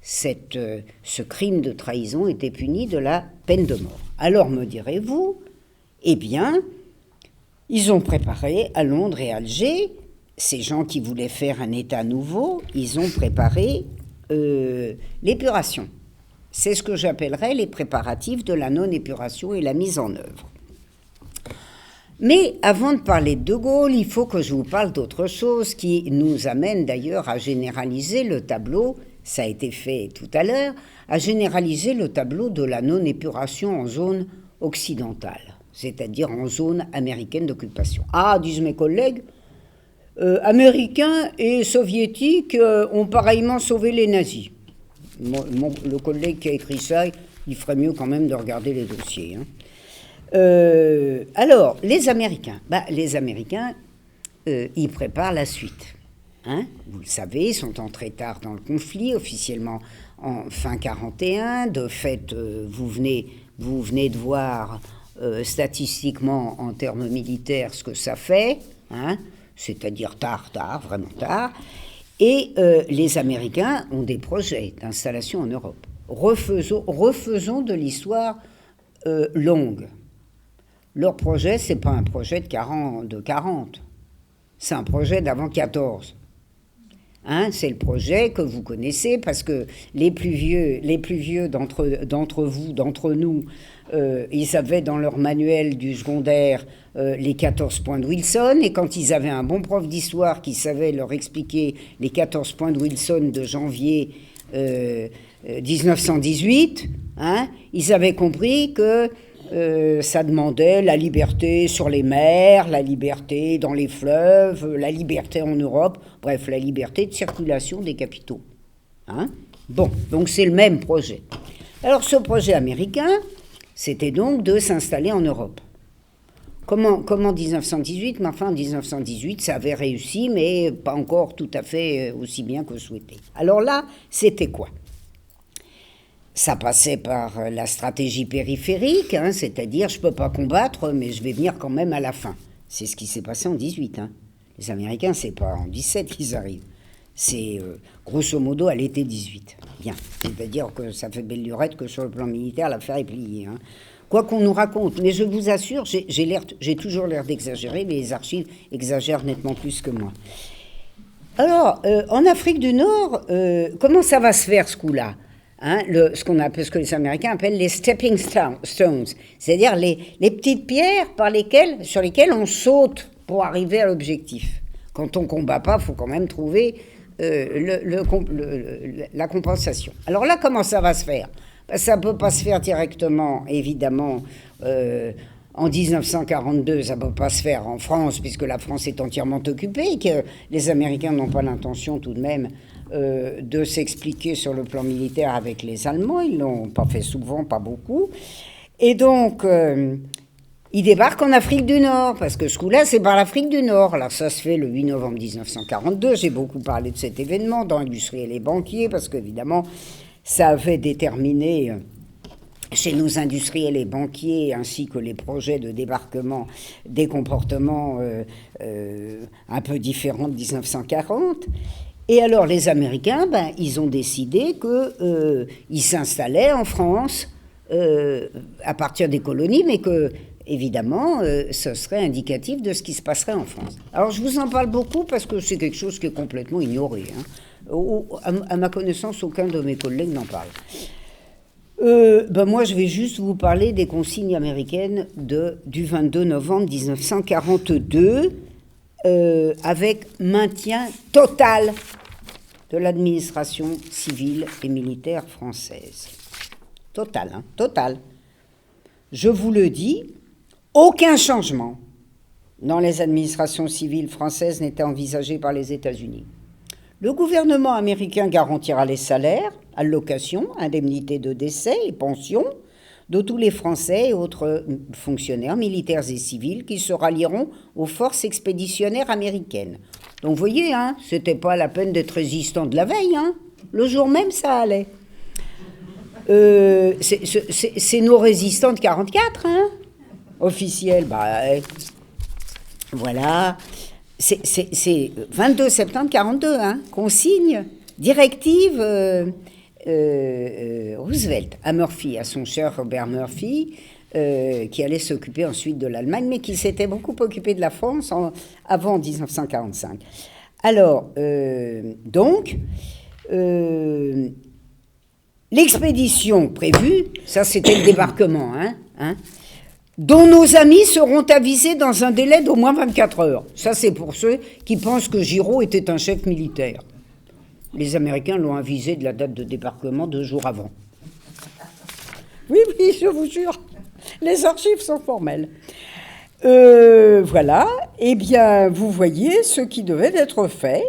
ce crime de trahison était puni de la peine de mort. Alors, me direz-vous, eh bien, ils ont préparé à Londres et Alger, ces gens qui voulaient faire un État nouveau, ils ont préparé l'épuration. C'est ce que j'appellerais les préparatifs de la non-épuration et la mise en œuvre. Mais avant de parler de De Gaulle, il faut que je vous parle d'autre chose qui nous amène d'ailleurs à généraliser le tableau, ça a été fait tout à l'heure, à généraliser le tableau de la non-épuration en zone occidentale, c'est-à-dire en zone américaine d'occupation. Ah, disent mes collègues, Américains et Soviétiques ont pareillement sauvé les nazis. Le collègue qui a écrit ça, il ferait mieux quand même de regarder les dossiers. Alors, les Américains, ils préparent la suite. Hein, vous le savez, ils sont entrés tard dans le conflit, officiellement en fin 41. De fait, vous venez de voir statistiquement en termes militaires ce que ça fait, hein, c'est-à-dire tard, vraiment tard. Et les Américains ont des projets d'installation en Europe. Refaisons de l'histoire longue. Leur projet, ce n'est pas un projet de 40, c'est un projet d'avant 14. Hein, c'est le projet que vous connaissez parce que les plus vieux d'entre nous, ils avaient dans leur manuel du secondaire les 14 points de Wilson, et quand ils avaient un bon prof d'histoire qui savait leur expliquer les 14 points de Wilson de janvier 1918, hein, ils avaient compris que ça demandait la liberté sur les mers, la liberté dans les fleuves, la liberté en Europe, bref, la liberté de circulation des capitaux. Hein, bon, donc c'est le même projet. Alors ce projet américain, c'était donc de s'installer en Europe. Comment 1918? Mais enfin, en 1918, ça avait réussi, mais pas encore tout à fait aussi bien que souhaité. Alors là, c'était quoi? Ça passait par la stratégie périphérique, hein, c'est-à-dire je ne peux pas combattre, mais je vais venir quand même à la fin. C'est ce qui s'est passé en 18. Hein. Les Américains, c'est pas en 17 qu'ils arrivent. C'est grosso modo à l'été 18. Bien. C'est-à-dire que ça fait belle lurette que sur le plan militaire, l'affaire est pliée. Hein. Quoi qu'on nous raconte, mais je vous assure, j'ai toujours l'air d'exagérer, mais les archives exagèrent nettement plus que moi. Alors, en Afrique du Nord, comment ça va se faire ce coup-là? Hein, ce que les Américains appellent les stepping stones, c'est-à-dire les petites pierres sur lesquelles on saute pour arriver à l'objectif. Quand on ne combat pas, il faut quand même trouver la compensation. Alors là, comment ça va se faire? Ça ne peut pas se faire directement, évidemment, en 1942, ça ne peut pas se faire en France, puisque la France est entièrement occupée, et que les Américains n'ont pas l'intention tout de même de s'expliquer sur le plan militaire avec les Allemands. Ils ne l'ont pas fait souvent, pas beaucoup. Et donc, ils débarquent en Afrique du Nord, parce que ce coup-là, c'est par l'Afrique du Nord. Alors ça se fait le 8 novembre 1942. J'ai beaucoup parlé de cet événement dans Industriels et banquiers, parce qu'évidemment, ça avait déterminé chez nos industriels et banquiers, ainsi que les projets de débarquement, des comportements un peu différents de 1940. Et alors les Américains, ils ont décidé qu'ils s'installaient en France à partir des colonies, mais que, évidemment, ce serait indicatif de ce qui se passerait en France. Alors je vous en parle beaucoup parce que c'est quelque chose qui est complètement ignoré. Hein. À ma connaissance, aucun de mes collègues n'en parle. Moi, je vais juste vous parler des consignes américaines du 22 novembre 1942. avec maintien total de l'administration civile et militaire française. Total, hein, total. Je vous le dis, aucun changement dans les administrations civiles françaises n'était envisagé par les États-Unis. Le gouvernement américain garantira les salaires, allocations, indemnités de décès et pensions de tous les Français et autres fonctionnaires militaires et civils qui se rallieront aux forces expéditionnaires américaines. Donc vous voyez, hein, c'était pas la peine d'être résistant de la veille, hein. Le jour même ça allait. C'est nos résistants de 44, hein, officiels. Voilà, c'est 22 septembre 42, hein, qu'on signe directive Roosevelt à Murphy, à son cher Robert Murphy, qui allait s'occuper ensuite de l'Allemagne, mais qui s'était beaucoup occupé de la France avant 1945. Alors, donc, l'expédition prévue, ça c'était le débarquement, hein, dont nos amis seront avisés dans un délai d'au moins 24 heures. Ça c'est pour ceux qui pensent que Giraud était un chef militaire. Les Américains l'ont avisé de la date de débarquement 2 jours avant. Oui, je vous jure, les archives sont formelles. Voilà, eh bien, vous voyez ce qui devait être fait.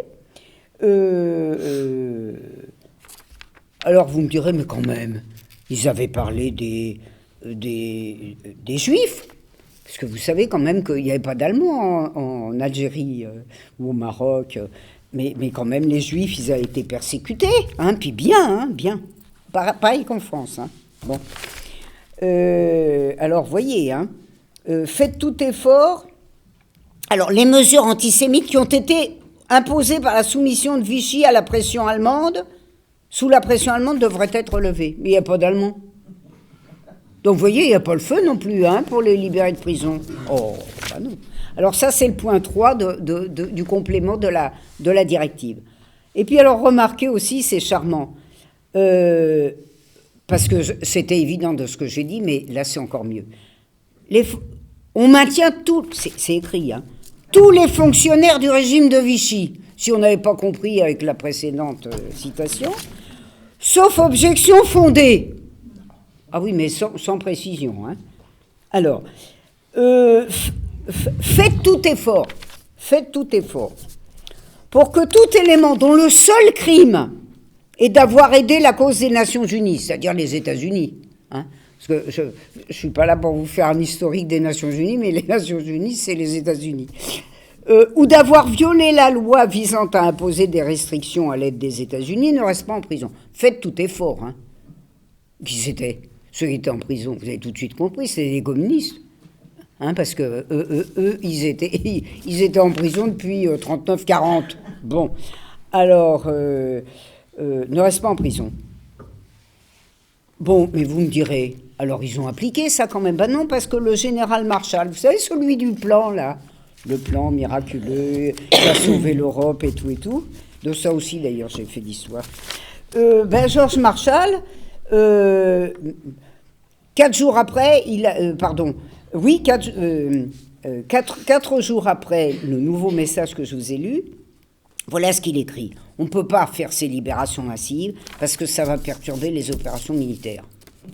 Alors vous me direz, mais quand même, ils avaient parlé des Juifs, parce que vous savez quand même qu'il n'y avait pas d'Allemands en Algérie ou au Maroc, mais quand même les Juifs, ils avaient été persécutés, hein, puis bien, pareil qu'en France. Hein. Bon. Alors voyez, hein, faites tout effort. Alors les mesures antisémites qui ont été imposées par la soumission de Vichy à la pression allemande, sous la pression allemande, devraient être levées, mais il n'y a pas d'Allemands. Donc, vous voyez, il n'y a pas le feu non plus, hein, pour les libérer de prison. Oh, bah non. Alors ça, c'est le point 3 du complément de la directive. Et puis, alors, remarquez aussi, c'est charmant, parce que c'était évident de ce que j'ai dit, mais là, c'est encore mieux. On maintient tout, c'est écrit, hein, tous les fonctionnaires du régime de Vichy, si on n'avait pas compris avec la précédente citation, sauf objection fondée. Ah oui, mais sans précision. Hein. Alors, faites tout effort pour que tout élément dont le seul crime est d'avoir aidé la cause des Nations Unies, c'est-à-dire les États-Unis, hein, parce que je ne suis pas là pour vous faire un historique des Nations Unies, mais les Nations Unies, c'est les États-Unis, ou d'avoir violé la loi visant à imposer des restrictions à l'aide des États-Unis, ne reste pas en prison. Faites tout effort. Hein. Qui c'était ? Ceux qui étaient en prison, vous avez tout de suite compris, c'était des communistes. Hein, parce que eux, ils étaient en prison depuis 39-40. Bon, alors, ne reste pas en prison. Bon, mais vous me direz, alors ils ont appliqué ça quand même. Ben non, parce que le général Marshall, vous savez, celui du plan, là, le plan miraculeux, qui a sauvé l'Europe et tout, de ça aussi, d'ailleurs, j'ai fait l'histoire. George Marshall... 4 jours après, 4 jours après le nouveau message que je vous ai lu, voilà ce qu'il écrit. On ne peut pas faire ces libérations massives parce que ça va perturber les opérations militaires.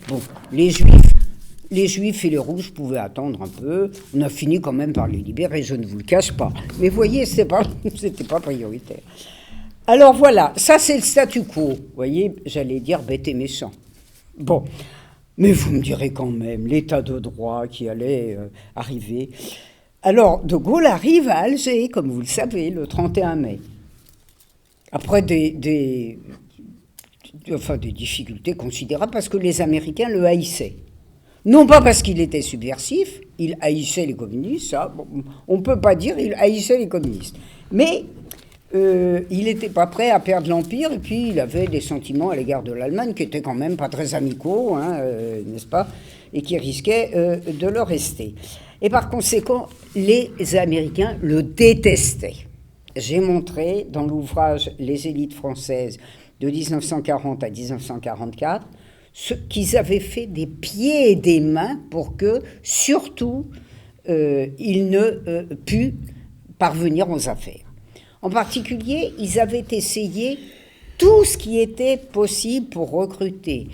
Bon, les Juifs et les Rouges pouvaient attendre un peu. On a fini quand même par les libérer, je ne vous le cache pas. Mais voyez, c'était pas prioritaire. Alors voilà, ça c'est le statu quo. Vous voyez, j'allais dire bête et méchant. Bon, mais vous me direz quand même l'état de droit qui allait arriver. Alors, De Gaulle arrive à Alger, comme vous le savez, le 31 mai. Après des difficultés considérables, parce que les Américains le haïssaient. Non pas parce qu'il était subversif, il haïssait les communistes, ça, bon, on ne peut pas dire il haïssait les communistes. Mais il n'était pas prêt à perdre l'Empire, et puis il avait des sentiments à l'égard de l'Allemagne qui étaient quand même pas très amicaux, hein, n'est-ce pas, et qui risquaient de le rester. Et par conséquent, les Américains le détestaient. J'ai montré dans l'ouvrage Les élites françaises de 1940 à 1944 qu'ils avaient fait des pieds et des mains pour que, surtout, il ne pût parvenir aux affaires. En particulier, ils avaient essayé tout ce qui était possible pour recruter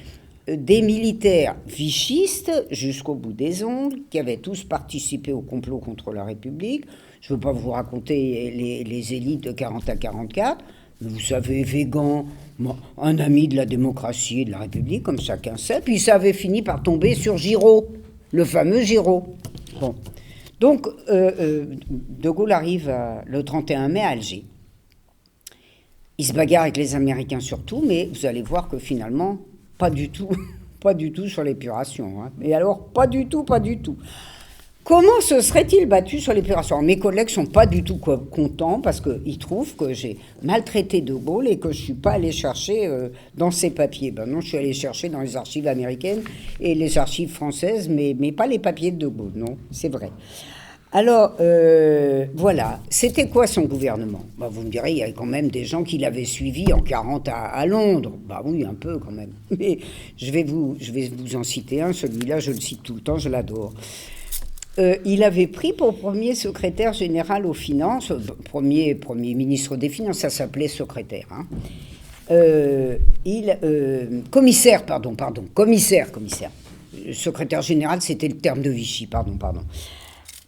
des militaires vichistes jusqu'au bout des ongles, qui avaient tous participé au complot contre la République. Je ne veux pas vous raconter les élites de 40 à 44, mais vous savez, Végan, un ami de la démocratie et de la République, comme chacun sait, puis ça avait fini par tomber sur Giraud, le fameux Giraud. Bon. Donc, De Gaulle arrive le 31 mai à Alger. Il se bagarre avec les Américains surtout, mais vous allez voir que finalement, pas du tout sur l'épuration. Hein. Et alors, pas du tout. Comment se serait-il battu sur l'épuration? Mes collègues ne sont pas du tout contents parce qu'ils trouvent que j'ai maltraité De Gaulle et que je ne suis pas allé chercher dans ses papiers. Ben non, je suis allé chercher dans les archives américaines et les archives françaises, mais pas les papiers de Gaulle, non, c'est vrai. Alors, voilà, c'était quoi son gouvernement? Ben, vous me direz, il y avait quand même des gens qui l'avaient suivi en 40 à Londres. Bah oui, un peu quand même. Mais je vais vous en citer un, celui-là, je le cite tout le temps, je l'adore. Il avait pris pour premier secrétaire général aux finances, premier ministre des Finances, ça s'appelait secrétaire. Hein. Commissaire. Secrétaire général, c'était le terme de Vichy, pardon.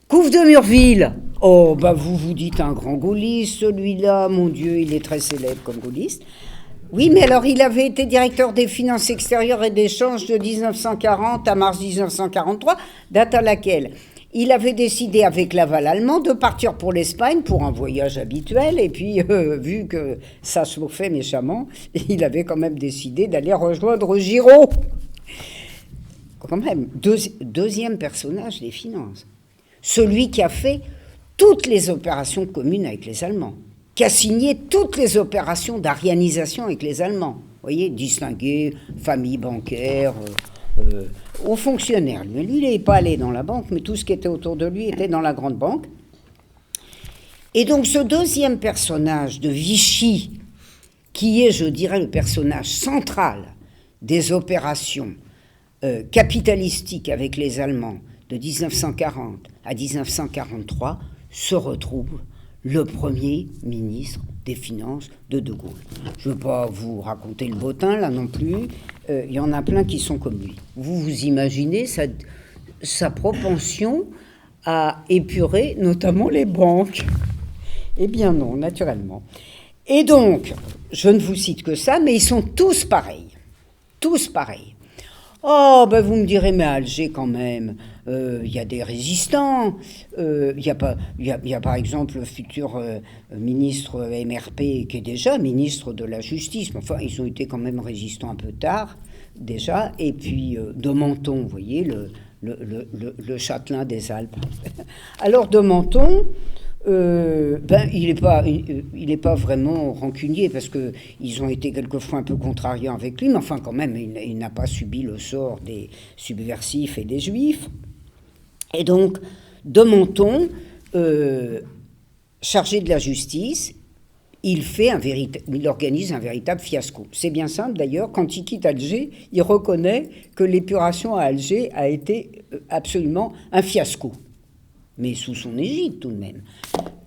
Couve de Murville. Oh, bah vous dites un grand gaulliste, celui-là, mon Dieu, il est très célèbre comme gaulliste. Oui, mais alors il avait été directeur des finances extérieures et d'échanges de 1940 à mars 1943, date à laquelle il avait décidé avec l'aval allemand de partir pour l'Espagne pour un voyage habituel. Et puis, vu que ça chauffait méchamment, il avait quand même décidé d'aller rejoindre Giraud. Quand même, deuxième personnage des finances. Celui qui a fait toutes les opérations communes avec les Allemands, qui a signé toutes les opérations d'arianisation avec les Allemands. Vous voyez, distinguer famille bancaire, aux fonctionnaires. Lui, il n'est pas allé dans la banque, mais tout ce qui était autour de lui était dans la grande banque. Et donc ce deuxième personnage de Vichy, qui est, je dirais, le personnage central des opérations capitalistiques avec les Allemands de 1940 à 1943, se retrouve le premier ministre des Finances de De Gaulle. Je ne veux pas vous raconter le bottin, là non plus. Il y en a plein qui sont comme lui. Vous imaginez sa propension à épurer notamment les banques? Eh bien non, naturellement. Et donc, je ne vous cite que ça, mais ils sont tous pareils. Tous pareils. Oh, ben vous me direz, mais à Alger quand même, il y a des résistants. Il y a par exemple le futur ministre MRP qui est déjà ministre de la Justice. Enfin, ils ont été quand même résistants un peu tard déjà. Et puis de Menton, vous voyez, le châtelain des Alpes. Alors de Menton, il n'est pas vraiment rancunier parce qu'ils ont été quelquefois un peu contrariants avec lui, mais enfin quand même, il n'a pas subi le sort des subversifs et des juifs. Et donc, de Menton, chargé de la justice, il organise un véritable fiasco. C'est bien simple d'ailleurs, quand il quitte Alger, il reconnaît que l'épuration à Alger a été absolument un fiasco. Mais sous son égide tout de même.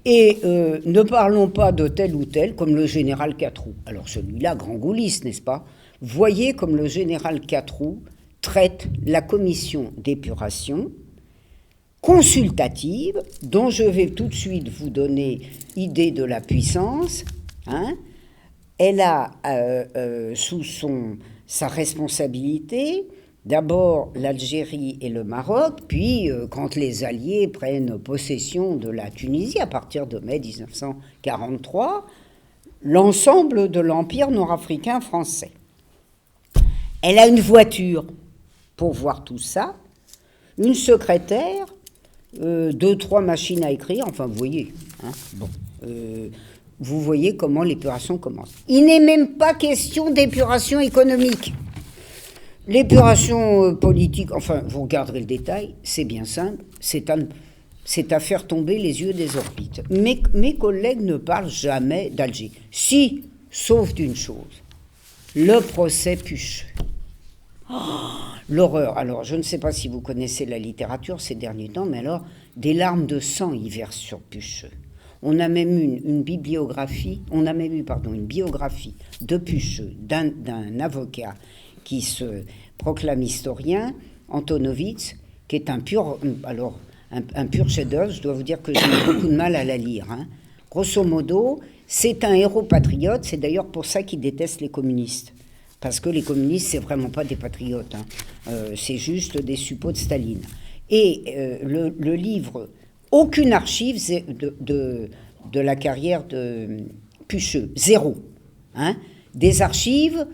Et ne parlons pas de tel ou tel, comme le général Catroux. Alors celui-là, grand gaulliste, n'est-ce pas? Voyez comme le général Catroux traite la commission d'épuration consultative, dont je vais tout de suite vous donner idée de la puissance. Hein. Elle a sous sa responsabilité d'abord l'Algérie et le Maroc, puis quand les Alliés prennent possession de la Tunisie à partir de mai 1943, l'ensemble de l'empire nord-africain français. Elle a une voiture pour voir tout ça, une secrétaire, 2-3 machines à écrire, enfin vous voyez, hein, bon, vous voyez comment l'épuration commence. Il n'est même pas question d'épuration économique. L'épuration politique, enfin, vous regarderez le détail, c'est bien simple, c'est à faire tomber les yeux des orbites. Mes collègues ne parlent jamais d'Alger. Si, sauf d'une chose, le procès Pucheux. Oh, l'horreur. Alors, je ne sais pas si vous connaissez la littérature ces derniers temps, mais alors, des larmes de sang y versent sur Pucheux. On a même eu une biographie de Pucheux, d'un avocat qui se proclame historien, Antonovitz, qui est un pur chef-d'œuvre. Je dois vous dire que j'ai eu beaucoup de mal à la lire. Grosso modo, c'est un héros patriote. C'est d'ailleurs pour ça qu'il déteste les communistes. Parce que les communistes, c'est vraiment pas des patriotes. C'est juste des suppôts de Staline. Et le livre, aucune archive de la carrière de Pucheux, zéro. Des archives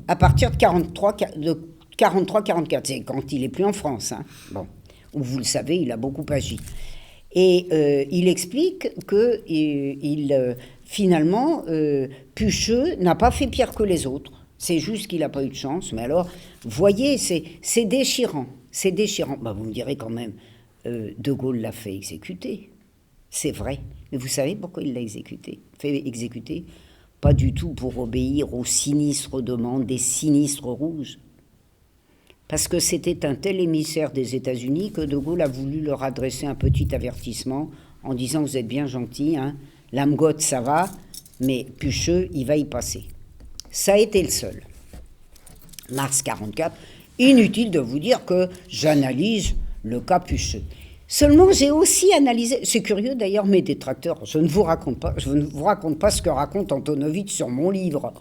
à partir de 43-44, c'est quand il n'est plus en France. Bon, où vous le savez, il a beaucoup agi. Et il explique que finalement, Pucheux n'a pas fait pire que les autres. C'est juste qu'il n'a pas eu de chance. Mais alors, voyez, c'est déchirant. C'est déchirant. Vous me direz quand même, De Gaulle l'a fait exécuter. C'est vrai. Mais vous savez pourquoi il l'a fait exécuter? Pas du tout pour obéir aux sinistres demandes des sinistres rouges. Parce que c'était un tel émissaire des États-Unis que De Gaulle a voulu leur adresser un petit avertissement en disant « Vous êtes bien gentils, l'Amgotte, ça va, mais Pucheux, il va y passer. » Ça a été le seul. Mars 44, inutile de vous dire que j'analyse le cas Pucheux. Seulement, j'ai aussi analysé, c'est curieux d'ailleurs, mes détracteurs, je ne vous raconte pas ce que raconte Antonovitch sur mon livre.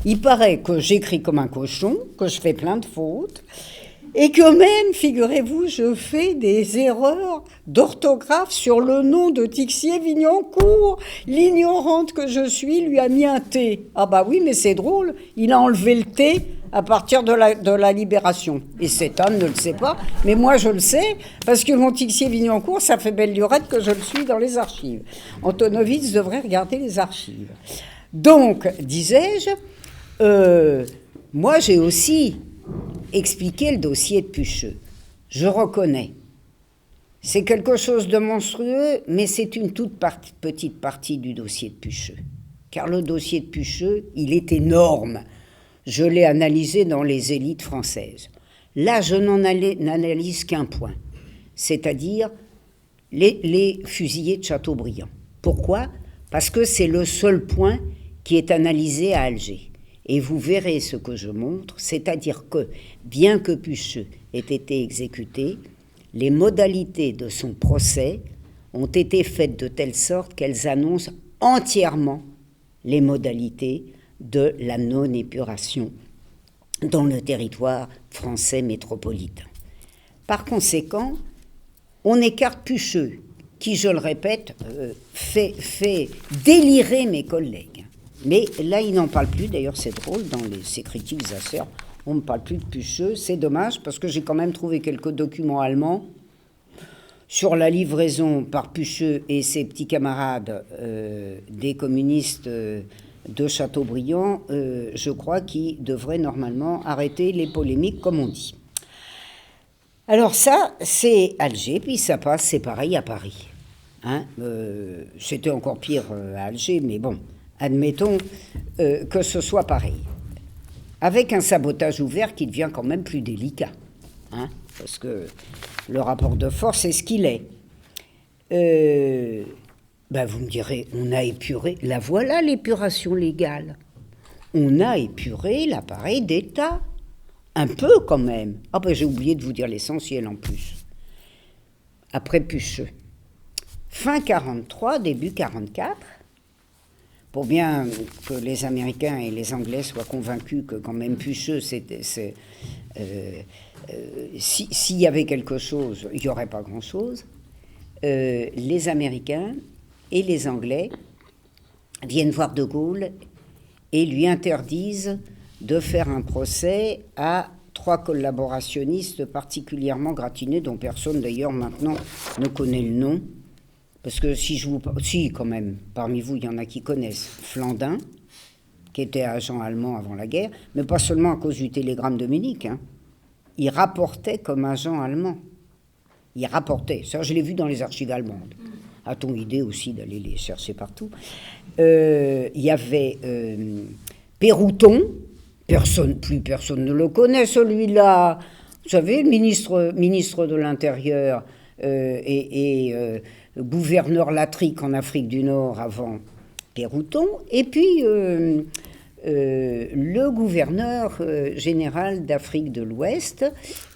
Il paraît que j'écris comme un cochon, que je fais plein de fautes, et que même, figurez-vous, je fais des erreurs d'orthographe sur le nom de Tixier-Vignancourt. L'ignorante que je suis lui a mis un T. Oui, mais c'est drôle, il a enlevé le T à partir de la Libération. Et cet homme ne le sait pas, mais moi je le sais, parce que mon Tixier-Vignancourt, ça fait belle lurette que je le suis dans les archives. Antonovitch devrait regarder les archives. Donc, disais-je, moi j'ai aussi expliqué le dossier de Pucheux. Je reconnais. C'est quelque chose de monstrueux, mais c'est une toute petite partie du dossier de Pucheux. Car le dossier de Pucheux, il est énorme. Je l'ai analysé dans les élites françaises. Là, je n'analyse qu'un point, c'est-à-dire les fusillés de Chateaubriand. Pourquoi? Parce que c'est le seul point qui est analysé à Alger. Et vous verrez ce que je montre, c'est-à-dire que, bien que Pucheux ait été exécuté, les modalités de son procès ont été faites de telle sorte qu'elles annoncent entièrement les modalités de la non-épuration dans le territoire français métropolitain. Par conséquent, on écarte Pucheux, qui, je le répète, fait délirer mes collègues. Mais là, il n'en parle plus, d'ailleurs c'est drôle, dans ses critiques acerbes, on ne parle plus de Pucheux, c'est dommage, parce que j'ai quand même trouvé quelques documents allemands sur la livraison par Pucheux et ses petits camarades des communistes de Chateaubriand, je crois qu'ils devraient normalement arrêter les polémiques, comme on dit. Alors ça, c'est Alger, puis ça passe, c'est pareil à Paris. C'était encore pire à Alger, mais bon, admettons que ce soit pareil. Avec un sabotage ouvert qui devient quand même plus délicat, parce que le rapport de force est ce qu'il est. Vous me direz, on a épuré, la voilà l'épuration légale. On a épuré l'appareil d'État. Un peu quand même. J'ai oublié de vous dire l'essentiel en plus. Après Pucheux. Fin 43, début 44, pour bien que les Américains et les Anglais soient convaincus que quand même Pucheux, s'il y avait quelque chose, il n'y aurait pas grand-chose, les Américains et les Anglais viennent voir De Gaulle et lui interdisent de faire un procès à 3 collaborationnistes particulièrement gratinés, dont personne d'ailleurs maintenant ne connaît le nom. Parce que si quand même, parmi vous, il y en a qui connaissent Flandin, qui était agent allemand avant la guerre, mais pas seulement à cause du télégramme de Munich. Il rapportait comme agent allemand. Il rapportait. Ça, je l'ai vu dans les archives allemandes. A-t-on idée aussi d'aller les chercher partout? Il y avait Pérouton, plus personne ne le connaît, celui-là. Vous savez, le ministre de l'Intérieur gouverneur latrique en Afrique du Nord avant Pérouton, et puis le gouverneur général d'Afrique de l'Ouest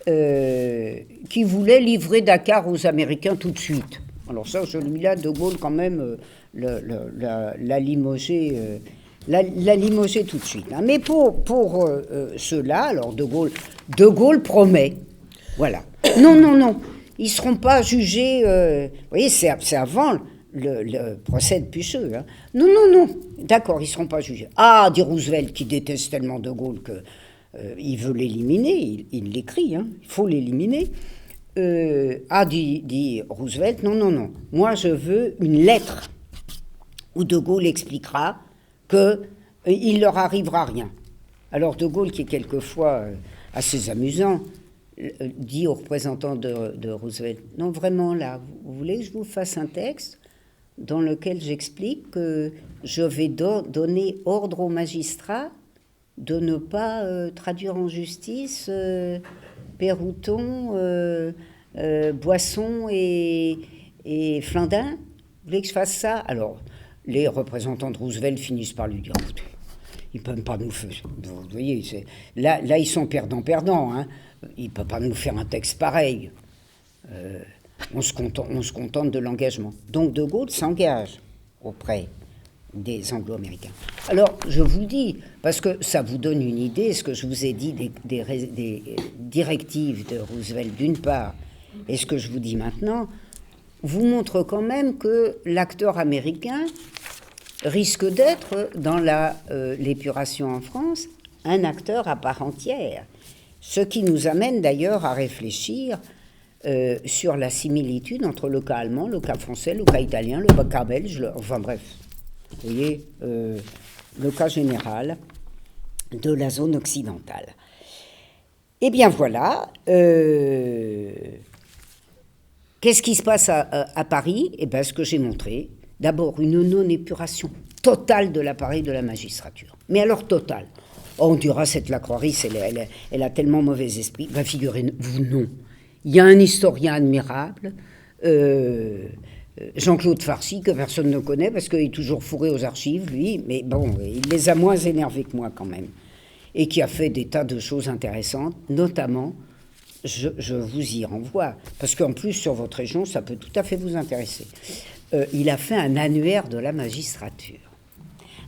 qui voulait livrer Dakar aux Américains tout de suite. Alors ça, celui-là, De Gaulle quand même l'a limogé tout de suite. Hein. Mais pour ceux-là, alors De Gaulle promet, voilà. Non, ils ne seront pas jugés, vous voyez, c'est avant le procès de Pucheux. Hein. Non, d'accord, ils ne seront pas jugés. Ah, dit Roosevelt, qui déteste tellement De Gaulle qu'il veut l'éliminer, il l'écrit, hein, il faut l'éliminer. Dit Roosevelt, non, moi je veux une lettre où De Gaulle expliquera qu'il ne leur arrivera rien. Alors De Gaulle, qui est quelquefois assez amusant, dit au représentant de Roosevelt, non vraiment là, vous voulez que je vous fasse un texte dans lequel j'explique que je vais donner ordre aux magistrats de ne pas traduire en justice Pérouton, Boisson et Flandin. Vous voulez que je fasse ça? Alors, les représentants de Roosevelt finissent par lui dire, ils ne peuvent pas nous faire... Vous voyez, là, ils sont perdants, hein. Ils ne peuvent pas nous faire un texte pareil. On se contente de l'engagement. Donc De Gaulle s'engage auprès des Anglo-Américains. Alors, je vous dis, parce que ça vous donne une idée, ce que je vous ai dit des directives de Roosevelt d'une part, et ce que je vous dis maintenant, vous montre quand même que l'acteur américain risque d'être, dans l'épuration en France, un acteur à part entière. Ce qui nous amène d'ailleurs à réfléchir sur la similitude entre le cas allemand, le cas français, le cas italien, le cas belge, enfin bref, vous voyez, le cas général de la zone occidentale. Eh bien voilà, qu'est-ce qui se passe à Paris? Eh bien, ce que j'ai montré, d'abord une non-épuration totale de l'appareil de la magistrature. Mais alors totale. Oh, on dira, cette Lacroix-Ris, elle a tellement mauvais esprit. Ben, figurez-vous, non. Il y a un historien admirable, Jean-Claude Farcy, que personne ne connaît parce qu'il est toujours fourré aux archives, lui, mais bon, il les a moins énervés que moi quand même. Et qui a fait des tas de choses intéressantes, notamment, je vous y renvoie, parce qu'en plus, sur votre région, ça peut tout à fait vous intéresser. Il a fait un annuaire de la magistrature.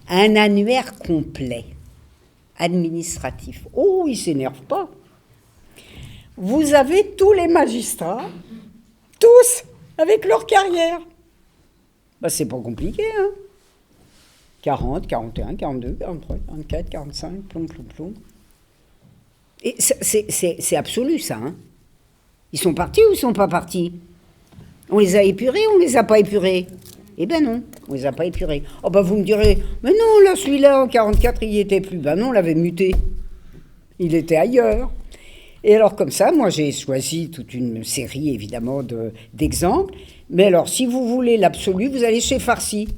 Un annuaire complet. Administratif. Oh, il ne s'énerve pas. Vous avez tous les magistrats, tous, avec leur carrière. Ben, c'est pas compliqué, hein. 40, 41, 42, 43, 44, 45, plomb. Et c'est absolu, ça, hein. Ils sont partis ou ils ne sont pas partis? On les a épurés ou on ne les a pas épurés? Eh ben non, on ne les a pas épurés. Oh ben vous me direz, mais non, là, celui-là, en 44, il n'y était plus. Ben non, on l'avait muté. Il était ailleurs. Et alors, comme ça, moi, j'ai choisi toute une série, évidemment, d'exemples. Mais alors, si vous voulez l'absolu, vous allez chez Farcy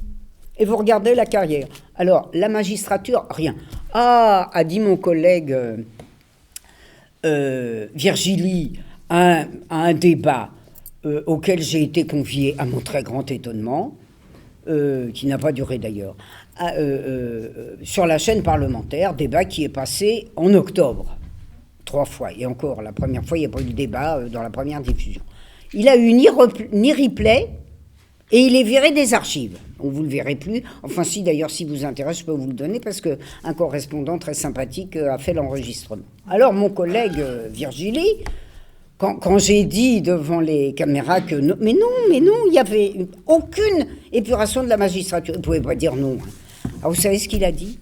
et vous regardez la carrière. Alors, la magistrature, rien. Ah, a dit mon collègue Virgilie à un débat auquel j'ai été convié à mon très grand étonnement, qui n'a pas duré d'ailleurs, sur la chaîne parlementaire, débat qui est passé en octobre, 3 fois. Et encore, la première fois, il n'y a pas eu de débat dans la première diffusion. Il a eu ni replay, et il est viré des archives. On vous le verrez plus. Enfin, si d'ailleurs, si vous intéresse, je peux vous le donner, parce qu'un correspondant très sympathique a fait l'enregistrement. Alors, mon collègue Virgilie, quand j'ai dit devant les caméras que non, mais non, il n'y avait aucune épuration de la magistrature. Il ne pouvait pas dire non. Alors, vous savez ce qu'il a dit?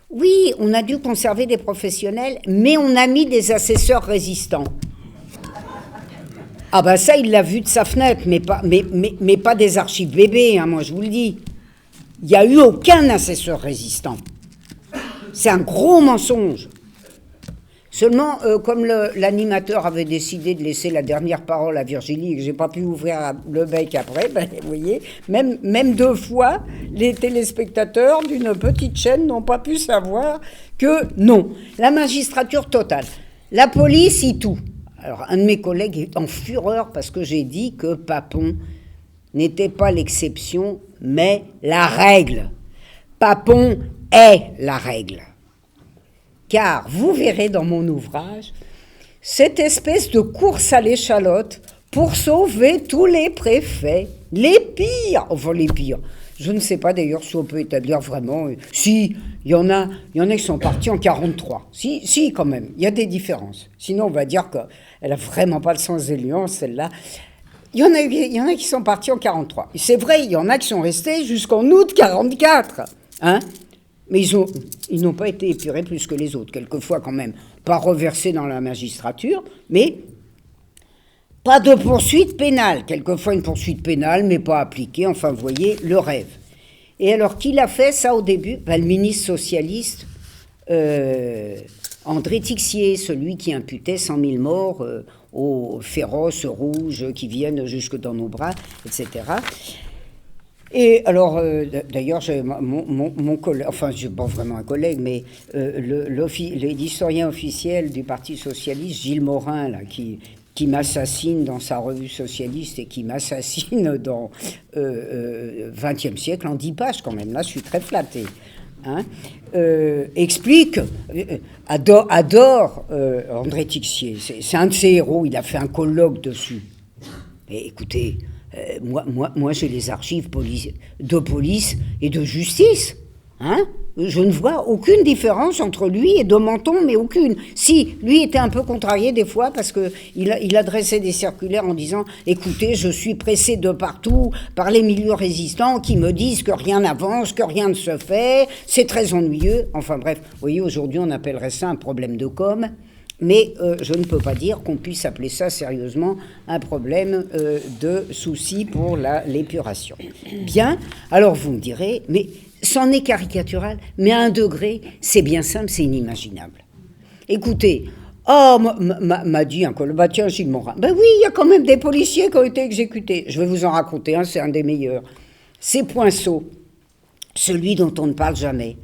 Oui, on a dû conserver des professionnels, mais on a mis des assesseurs résistants. Ah ben ça, il l'a vu de sa fenêtre, mais pas des archives bébés, hein, moi je vous le dis. Il n'y a eu aucun assesseur résistant. C'est un gros mensonge. Seulement, comme l'animateur avait décidé de laisser la dernière parole à Virgilie et que je n'ai pas pu ouvrir le bec après, ben, vous voyez, même 2 fois, les téléspectateurs d'une petite chaîne n'ont pas pu savoir que non. La magistrature totale. La police y tout. Alors, un de mes collègues est en fureur parce que j'ai dit que Papon n'était pas l'exception, mais la règle. Papon est la règle. Car vous verrez dans mon ouvrage cette espèce de course à l'échalote pour sauver tous les préfets, les pires, enfin les pires. Je ne sais pas d'ailleurs si on peut établir vraiment. Si, il y en a qui sont partis en 43. Si, quand même, il y a des différences. Sinon, on va dire qu'elle n'a vraiment pas le sens des nuances, celle-là. Il y en a qui sont partis en 43. C'est vrai, il y en a qui sont restés jusqu'en août 44. Hein? Mais ils n'ont pas été épurés plus que les autres, quelquefois quand même. Pas reversés dans la magistrature, mais pas de poursuite pénale. Quelquefois une poursuite pénale, mais pas appliquée. Enfin, vous voyez, le rêve. Et alors, qui l'a fait, ça, au début? Le ministre socialiste André Tixier, celui qui imputait 100 000 morts aux féroces rouges qui viennent jusque dans nos bras, etc. Et alors, d'ailleurs, mon collègue, enfin, je suis pas vraiment un collègue, mais l'historien officiel du Parti socialiste, Gilles Morin, là, qui m'assassine dans sa revue socialiste et qui m'assassine dans 20e siècle, en 10 pages quand même, là, je suis très flatté. Hein, explique, adore André Tixier, c'est un de ses héros, il a fait un colloque dessus. Et écoutez, moi j'ai les archives de police et de justice, hein, je ne vois aucune différence entre lui et de Menton, mais aucune. Si, lui était un peu contrarié des fois parce qu'il adressait des circulaires en disant « Écoutez, je suis pressé de partout par les milieux résistants qui me disent que rien n'avance, que rien ne se fait, c'est très ennuyeux. » Enfin bref, vous voyez, aujourd'hui on appellerait ça un problème de com', mais je ne peux pas dire qu'on puisse appeler ça sérieusement un problème de souci pour l'épuration. Bien, alors vous me direz, mais... c'en est caricatural, mais à un degré, c'est bien simple, c'est inimaginable. Écoutez, m'a dit un collègue, tiens, Gilles Morin, oui, il y a quand même des policiers qui ont été exécutés. Je vais vous en raconter un, c'est un des meilleurs. C'est Poinçot, celui dont on ne parle jamais.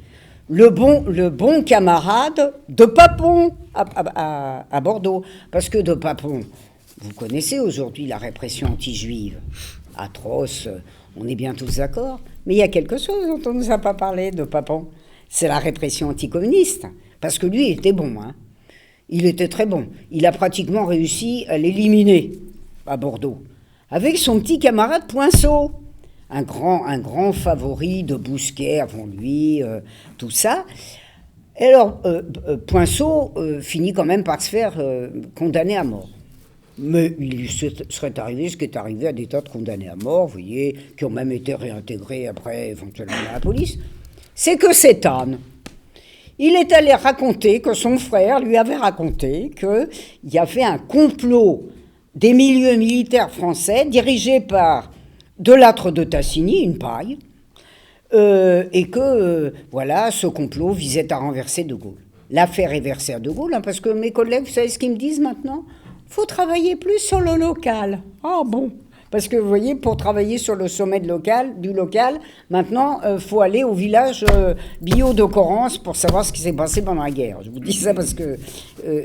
Le bon camarade de Papon à Bordeaux. Parce que de Papon, vous connaissez aujourd'hui la répression anti-juive, atroce, on est bien tous d'accord. Mais il y a quelque chose dont on ne nous a pas parlé de Papon. C'est la répression anticommuniste. Parce que lui, il était bon. Hein. Il était très bon. Il a pratiquement réussi à l'éliminer à Bordeaux. Avec son petit camarade Poinçot. Un grand favori de Bousquet avant lui, tout ça. Et alors, Poinçot finit quand même par se faire condamner à mort. Mais il serait arrivé ce qui est arrivé à des tas de condamnés à mort, vous voyez, qui ont même été réintégrés après, éventuellement, à la police. C'est que cet âne, il est allé raconter que son frère lui avait raconté qu'il y avait un complot des milieux militaires français dirigé par Delattre de Tassigny, une paille, et que, voilà, ce complot visait à renverser De Gaulle. L'affaire est versée à De Gaulle, hein, parce que mes collègues, vous savez ce qu'ils me disent maintenant ? Faut travailler plus sur le local. Ah bon ? Parce que, vous voyez, pour travailler sur le sommet du local, maintenant, faut aller au village bio de Corrence pour savoir ce qui s'est passé pendant la guerre. Je vous dis ça parce que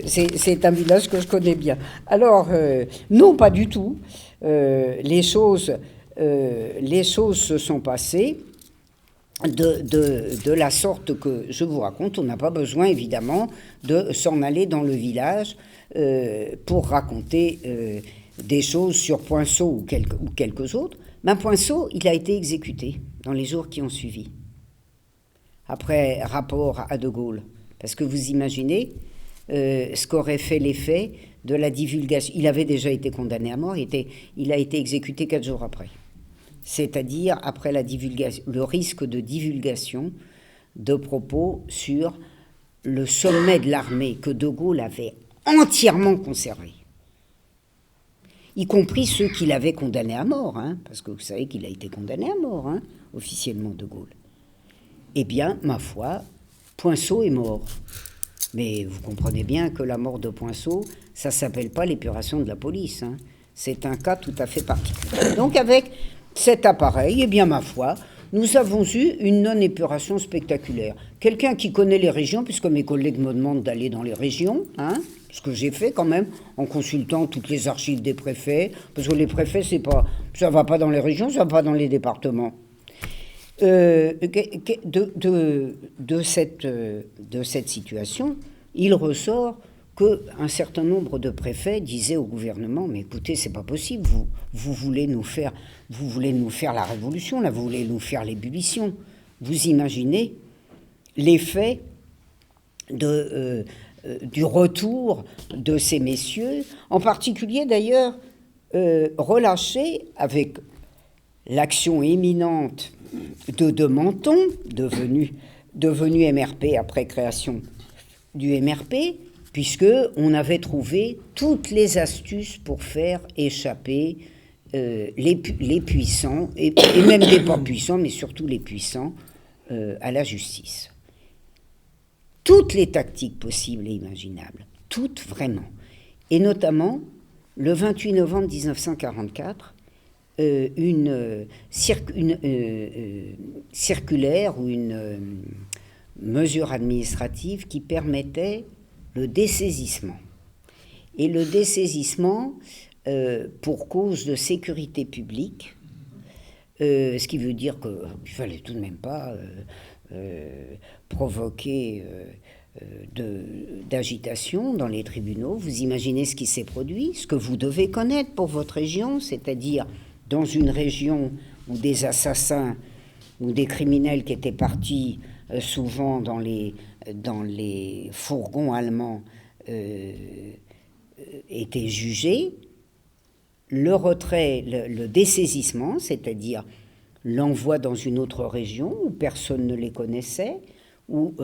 c'est un village que je connais bien. Alors, non, pas du tout. Les choses se sont passées de la sorte que je vous raconte. On n'a pas besoin, évidemment, de s'en aller dans le village pour raconter des choses sur Poinçot ou quelques autres. Mais Poinçot, il a été exécuté dans les jours qui ont suivi, après rapport à De Gaulle. Parce que vous imaginez ce qu'aurait fait l'effet de la divulgation. Il avait déjà été condamné à mort, il a été exécuté 4 jours après. C'est-à-dire après la divulgation, le risque de divulgation de propos sur le sommet de l'armée que De Gaulle avait entièrement conservé, y compris ceux qu'il avait condamnés à mort, hein, parce que vous savez qu'il a été condamné à mort, hein, officiellement, De Gaulle. Eh bien, ma foi, Poinçot est mort. Mais vous comprenez bien que la mort de Poinçot, ça ne s'appelle pas l'épuration de la police, hein. C'est un cas tout à fait particulier. Donc avec cet appareil, eh bien, ma foi, nous avons eu une non-épuration spectaculaire. Quelqu'un qui connaît les régions, puisque mes collègues me demandent d'aller dans les régions, hein, Ce que j'ai fait quand même en consultant toutes les archives des préfets, parce que les préfets, ça ne va pas dans les régions, ça ne va pas dans les départements. De cette situation, il ressort qu'un certain nombre de préfets disaient au gouvernement, mais écoutez, c'est pas possible, vous voulez nous faire la révolution, là, vous voulez nous faire l'ébullition. Vous imaginez l'effet du retour de ces messieurs, en particulier d'ailleurs relâchés avec l'action éminente de Menton, devenu MRP après création du MRP, puisqu'on avait trouvé toutes les astuces pour faire échapper les puissants, et même des pas puissants, mais surtout les puissants, à la justice. Toutes les tactiques possibles et imaginables, toutes vraiment. Et notamment, le 28 novembre 1944, une circulaire ou une mesure administrative qui permettait le dessaisissement. Et le dessaisissement, pour cause de sécurité publique, ce qui veut dire qu'il ne fallait tout de même pas provoquer d'agitation dans les tribunaux. Vous imaginez ce qui s'est produit, ce que vous devez connaître pour votre région, c'est-à-dire dans une région où des assassins ou des criminels qui étaient partis souvent dans les fourgons allemands étaient jugés, le retrait, le dessaisissement, c'est-à-dire l'envoi dans une autre région où personne ne les connaissait, où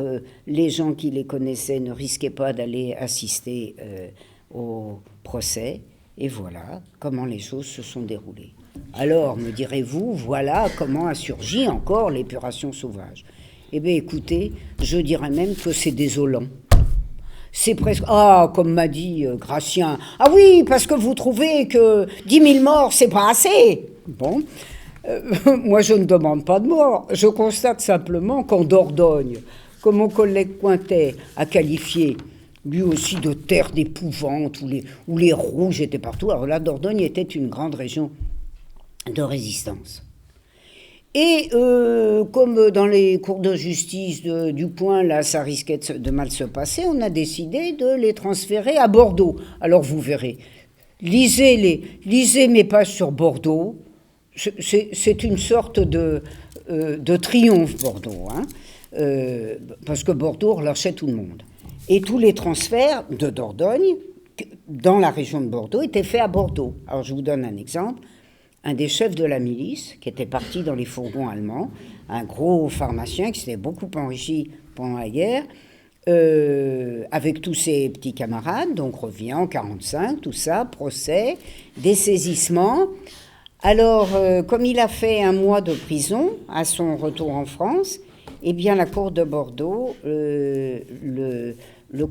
les gens qui les connaissaient ne risquaient pas d'aller assister au procès, et voilà comment les choses se sont déroulées. Alors, me direz-vous, voilà comment a surgi encore l'épuration sauvage. Eh bien, écoutez, je dirais même que c'est désolant. C'est presque... Ah, comme m'a dit Gratien, ah oui, parce que vous trouvez que 10 000 morts, c'est pas assez. Bon, moi je ne demande pas de mort, je constate simplement qu'en Dordogne, comme mon collègue Cointet a qualifié lui aussi de terre d'épouvante, où les rouges étaient partout. Alors la Dordogne était une grande région de résistance. Et comme dans les cours de justice du coin, là, ça risquait de mal se passer, on a décidé de les transférer à Bordeaux. Alors vous verrez, lisez mes pages sur Bordeaux, c'est une sorte de triomphe, Bordeaux, hein, parce que Bordeaux relâchait tout le monde. Et tous les transferts de Dordogne, dans la région de Bordeaux, étaient faits à Bordeaux. Alors je vous donne un exemple. Un des chefs de la milice, qui était parti dans les fourgons allemands, un gros pharmacien qui s'était beaucoup enrichi pendant la guerre, avec tous ses petits camarades, donc revient en 1945, tout ça, procès, dessaisissement. Alors, comme il a fait 1 mois de prison à son retour en France, eh bien la cour de Bordeaux le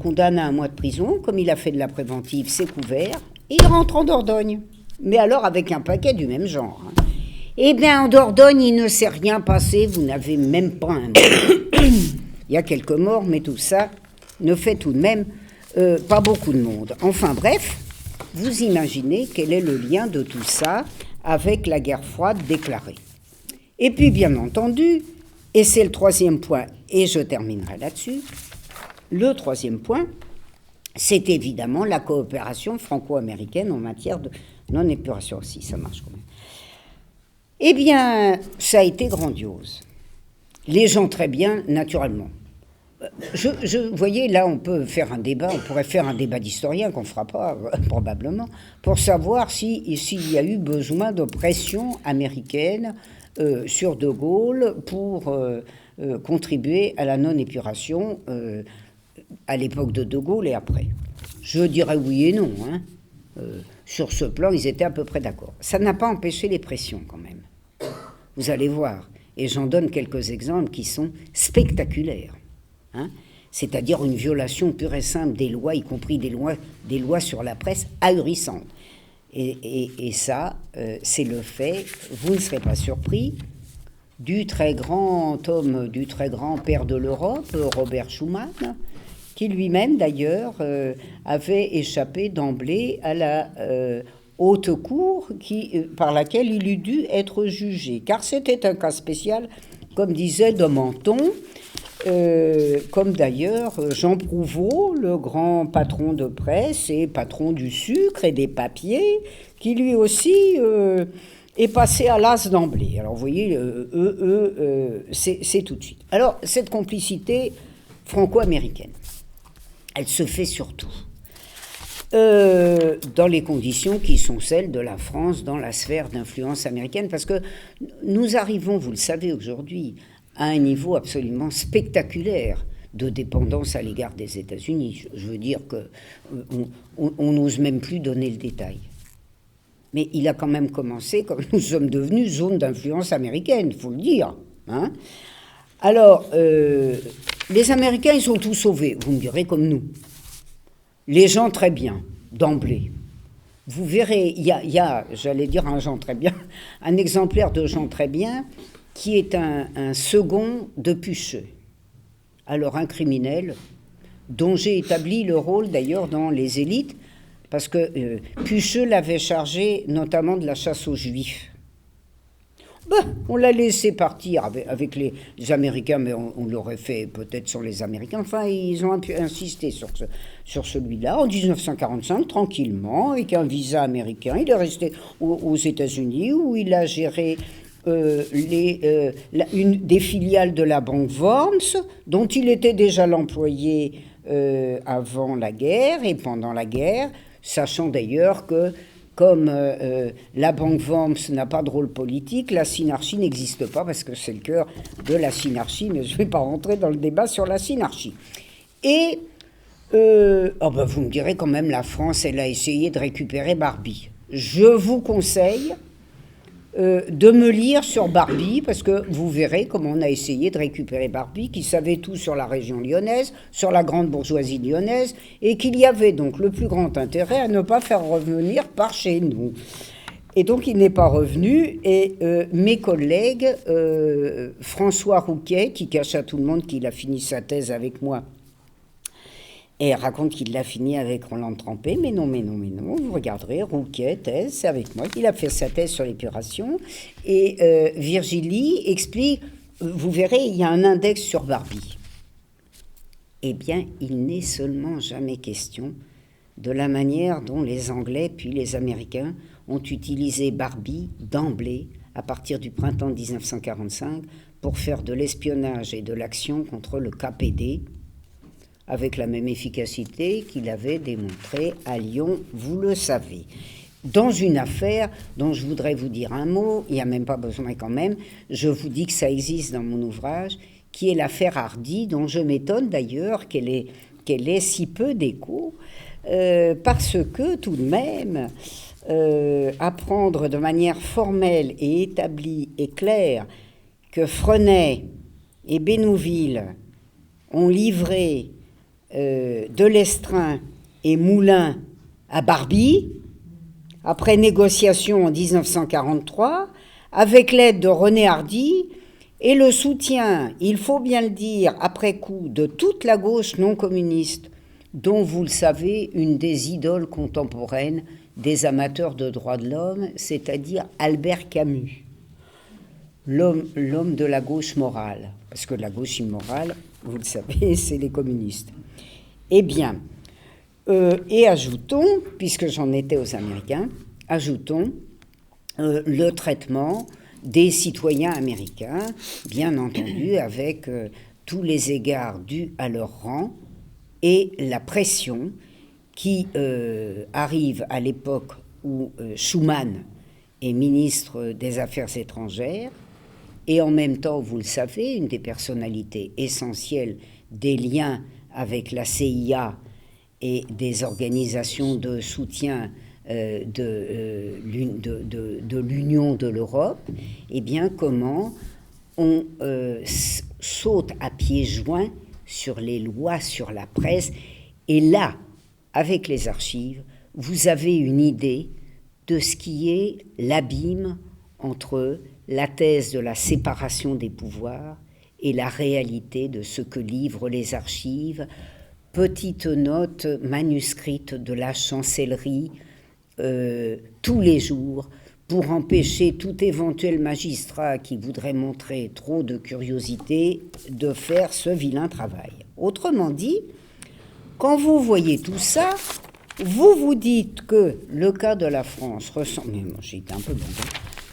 condamne à 1 mois de prison. Comme il a fait de la préventive, c'est couvert, et il rentre en Dordogne. Mais alors avec un paquet du même genre. Hein. Eh bien, en Dordogne, il ne s'est rien passé, vous n'avez même pas un mort. Il y a quelques morts, mais tout ça ne fait tout de même pas beaucoup de monde. Enfin bref, vous imaginez quel est le lien de tout ça avec la guerre froide déclarée. Et puis, bien entendu, et c'est le 3e point, et je terminerai là-dessus, le 3e point, c'est évidemment la coopération franco-américaine en matière de non-épuration aussi, ça marche quand même. Eh bien, ça a été grandiose. Les gens très bien, naturellement. Vous voyez, là, on peut faire un débat, on pourrait faire un débat d'historien qu'on ne fera pas, probablement, pour savoir s'il y a eu besoin de pression américaine sur De Gaulle pour contribuer à la non-épuration à l'époque de De Gaulle et après. Je dirais oui et non, hein. Sur ce plan, ils étaient à peu près d'accord. Ça n'a pas empêché les pressions, quand même. Vous allez voir. Et j'en donne quelques exemples qui sont spectaculaires. Hein, c'est-à-dire une violation pure et simple des lois, y compris des lois sur la presse ahurissantes. Et ça, c'est le fait, vous ne serez pas surpris, du très grand homme, du très grand père de l'Europe, Robert Schuman, qui lui-même d'ailleurs avait échappé d'emblée à la haute cour par laquelle il eût dû être jugé, car c'était un cas spécial, comme disait de Menton, comme d'ailleurs Jean Prouvost, le grand patron de presse et patron du sucre et des papiers, qui lui aussi est passé à l'as d'emblée. Alors vous voyez, c'est tout de suite. Alors cette complicité franco-américaine, elle se fait surtout dans les conditions qui sont celles de la France dans la sphère d'influence américaine, parce que nous arrivons, vous le savez aujourd'hui, à un niveau absolument spectaculaire de dépendance à l'égard des États-Unis. Je veux dire qu'on n'ose même plus donner le détail. Mais il a quand même commencé, comme nous sommes devenus zone d'influence américaine, il faut le dire. Hein. Alors, les Américains, ils sont tous sauvés, vous me direz comme nous. Les gens très bien, d'emblée. Vous verrez, il y a, j'allais dire un Jean très bien, un exemplaire de Jean très bien, qui est un second de Pucheux. Alors un criminel, dont j'ai établi le rôle d'ailleurs dans les élites, parce que Pucheux l'avait chargé notamment de la chasse aux Juifs. On l'a laissé partir avec les Américains, mais on l'aurait fait peut-être sur les Américains. Enfin, ils ont insisté sur celui-là. En 1945, tranquillement, avec un visa américain, il est resté aux États-Unis, où il a géré une des filiales de la banque Worms, dont il était déjà l'employé avant la guerre et pendant la guerre, sachant d'ailleurs que comme la banque Worms n'a pas de rôle politique, la synarchie n'existe pas, parce que c'est le cœur de la synarchie, mais je ne vais pas rentrer dans le débat sur la synarchie. Et vous me direz quand même, la France, elle a essayé de récupérer Barbie. Je vous conseille de me lire sur Barbie, parce que vous verrez comment on a essayé de récupérer Barbie, qui savait tout sur la région lyonnaise, sur la grande bourgeoisie lyonnaise, et qu'il y avait donc le plus grand intérêt à ne pas faire revenir par chez nous. Et donc il n'est pas revenu, et mes collègues, François Rouquet, qui cache à tout le monde qu'il a fini sa thèse avec moi, et raconte qu'il l'a fini avec Roland Trempé, mais non, vous regarderez, Rouquet, thèse, c'est avec moi qu'il a fait sa thèse sur l'épuration, et Virgilie explique, vous verrez, il y a un index sur Barbie. Eh bien, il n'est seulement jamais question de la manière dont les Anglais puis les Américains ont utilisé Barbie d'emblée, à partir du printemps 1945, pour faire de l'espionnage et de l'action contre le KPD, avec la même efficacité qu'il avait démontré à Lyon, vous le savez. Dans une affaire dont je voudrais vous dire un mot, il n'y a même pas besoin quand même, je vous dis que ça existe dans mon ouvrage, qui est l'affaire Hardy, dont je m'étonne d'ailleurs qu'elle ait si peu d'écho, parce que tout de même, apprendre de manière formelle et établie et claire que Frenay et Bénouville ont livré de Lestrin et Moulin à Barbie, après négociation en 1943, avec l'aide de René Hardy et le soutien, il faut bien le dire, après coup, de toute la gauche non communiste, dont, vous le savez, une des idoles contemporaines des amateurs de droits de l'homme, c'est-à-dire Albert Camus, l'homme de la gauche morale, parce que la gauche immorale, vous le savez, c'est les communistes. Eh bien, et ajoutons, puisque j'en étais aux Américains, ajoutons le traitement des citoyens américains, bien entendu avec tous les égards dus à leur rang, et la pression qui arrive à l'époque où Schuman est ministre des Affaires étrangères, et en même temps, vous le savez, une des personnalités essentielles des liens avec la CIA et des organisations de soutien de l'Union de l'Europe, eh bien comment on saute à pieds joints sur les lois sur la presse. Et là, avec les archives, vous avez une idée de ce qui est l'abîme entre la thèse de la séparation des pouvoirs et la réalité de ce que livrent les archives, petites notes manuscrites de la chancellerie tous les jours pour empêcher tout éventuel magistrat qui voudrait montrer trop de curiosité de faire ce vilain travail. Autrement dit, quand vous voyez tout ça, vous vous dites que le cas de la France ressemble, mais moi j'ai été un peu bon,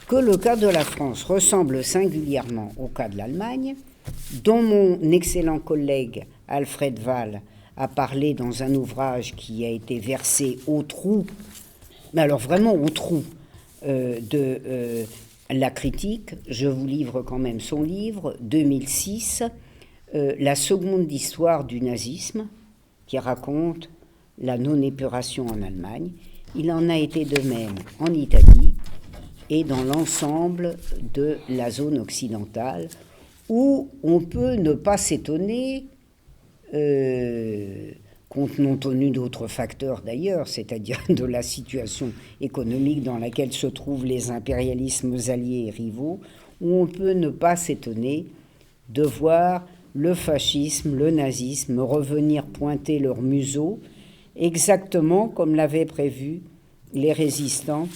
que le cas de la France ressemble singulièrement au cas de l'Allemagne, dont mon excellent collègue Alfred Wahl a parlé dans un ouvrage qui a été versé au trou, mais alors vraiment au trou de la critique. Je vous livre quand même son livre, 2006, La seconde histoire du nazisme, qui raconte la non-épuration en Allemagne. Il en a été de même en Italie et dans l'ensemble de la zone occidentale, où on peut ne pas s'étonner, compte tenu d'autres facteurs d'ailleurs, c'est-à-dire de la situation économique dans laquelle se trouvent les impérialismes alliés et rivaux, où on peut ne pas s'étonner de voir le fascisme, le nazisme revenir pointer leur museau, exactement comme l'avaient prévu les résistants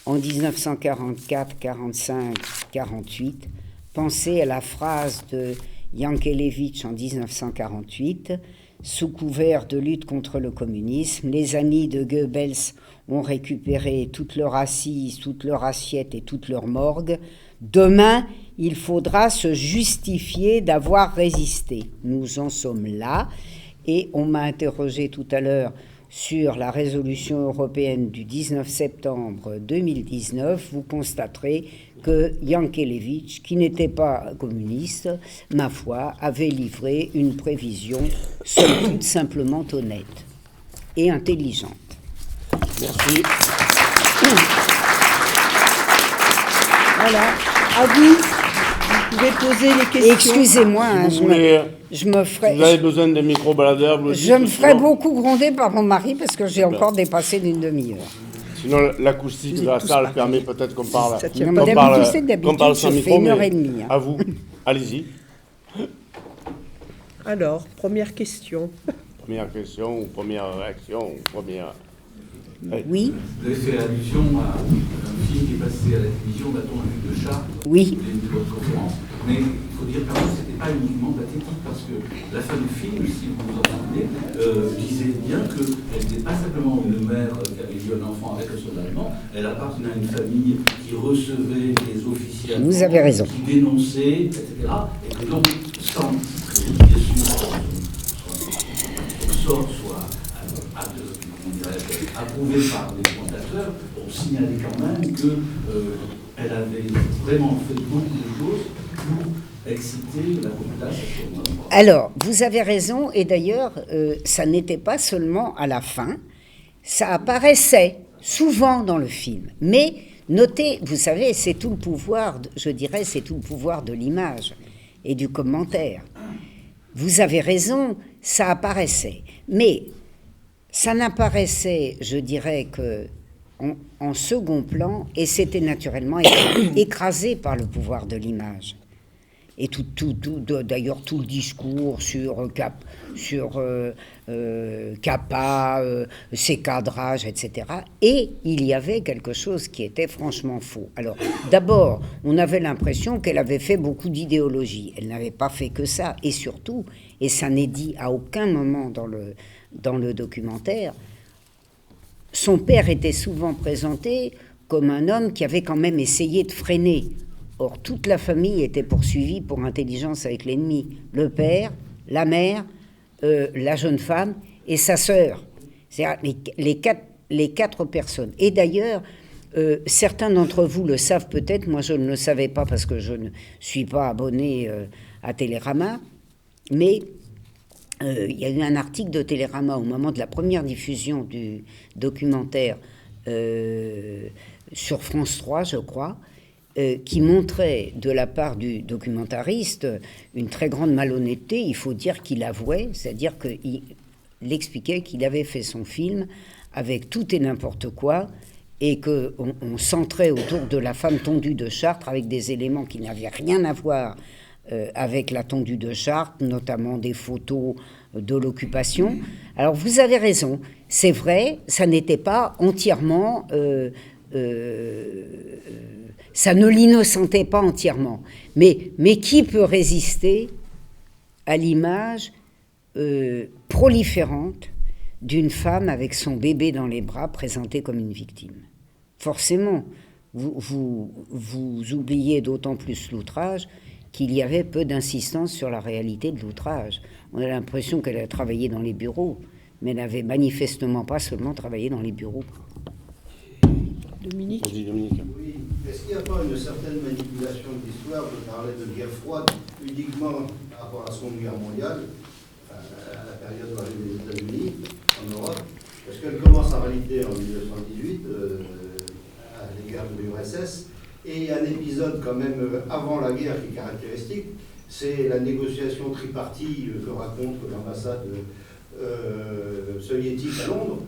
en 1944, 45, 48. Pensez à la phrase de Yankelevitch en 1948, sous couvert de lutte contre le communisme, les amis de Goebbels ont récupéré toutes leurs assises, toutes leurs assiettes et toutes leurs morgues. Demain, il faudra se justifier d'avoir résisté. Nous en sommes là. Et on m'a interrogé tout à l'heure sur la résolution européenne du 19 septembre 2019. Vous constaterez que Yankelevitch, qui n'était pas communiste, ma foi, avait livré une prévision somme toute simplement honnête et intelligente. Merci. Voilà, à vous. Vous pouvez poser les questions. Excusez-moi, hein, je me ferai. Vous avez besoin des micro-baladeurs. Je me ferai beaucoup gronder par mon mari parce que j'ai encore dépassé d'une demi-heure. Sinon, l'acoustique de la salle permet peut-être qu'on parle. Qu'on parle sans micro, une heure et demie. À vous, allez-y. Alors, première question. Première question, ou première réaction, ou première. Oui. Vous avez fait allusion à un film qui est passé à la télévision, Bâton à vue de chat. Oui. De votre conférence. Mais il faut dire que ce n'était pas uniquement pathétique, parce que la fin du film, si vous vous en souvenez, disait bien qu'elle n'était pas simplement une mère qui avait eu un enfant avec un soldat allemand, elle appartenait à une famille qui recevait des officiers allemands, vous avez raison, qui dénonçaient, etc. Et que donc, sans que, bien sûr, son sort soit approuvé par les commentateurs, on signalait quand même qu'elle avait vraiment fait beaucoup de choses pour exciter la population. Alors, vous avez raison, et d'ailleurs, ça n'était pas seulement à la fin, ça apparaissait souvent dans le film. Mais notez, vous savez, c'est tout le pouvoir, je dirais, c'est tout le pouvoir de l'image et du commentaire. Vous avez raison, ça apparaissait. Mais ça n'apparaissait, je dirais, en second plan, et c'était naturellement écrasé par le pouvoir de l'image. Et d'ailleurs, tout le discours sur Capa, ses cadrages, etc. Et il y avait quelque chose qui était franchement faux. Alors, d'abord, on avait l'impression qu'elle avait fait beaucoup d'idéologie. Elle n'avait pas fait que ça. Et surtout, et ça n'est dit à aucun moment dans le documentaire, son père était souvent présenté comme un homme qui avait quand même essayé de freiner. Or, toute la famille était poursuivie pour intelligence avec l'ennemi. Le père, la mère, la jeune femme et sa sœur. C'est-à-dire les quatre personnes. Et d'ailleurs, certains d'entre vous le savent peut-être, moi je ne le savais pas parce que je ne suis pas abonné à Télérama, mais il y a eu un article de Télérama au moment de la première diffusion du documentaire sur France 3, je crois, qui montrait de la part du documentariste une très grande malhonnêteté. Il faut dire qu'il avouait, c'est-à-dire qu'il expliquait qu'il avait fait son film avec tout et n'importe quoi et qu'on centrait autour de la femme tondue de Chartres avec des éléments qui n'avaient rien à voir avec la tondue de Chartres, notamment des photos de l'occupation. Alors vous avez raison, c'est vrai, ça n'était pas entièrement... ça ne l'innocentait pas entièrement. Mais qui peut résister à l'image proliférante d'une femme avec son bébé dans les bras présentée comme une victime? Forcément, vous oubliez d'autant plus l'outrage qu'il y avait peu d'insistance sur la réalité de l'outrage. On a l'impression qu'elle a travaillé dans les bureaux, mais elle n'avait manifestement pas seulement travaillé dans les bureaux. Dominique. Vas-y, Dominique. Oui, est-ce qu'il n'y a pas une certaine manipulation de l'histoire de parler de guerre froide uniquement par rapport à la Seconde Guerre mondiale, à la période de l'arrivée des États-Unis en Europe? Parce qu'elle commence en réalité en 1918, à l'égard de l'URSS, et il y a un épisode quand même avant la guerre qui est caractéristique, c'est la négociation tripartite que raconte l'ambassade soviétique à Londres,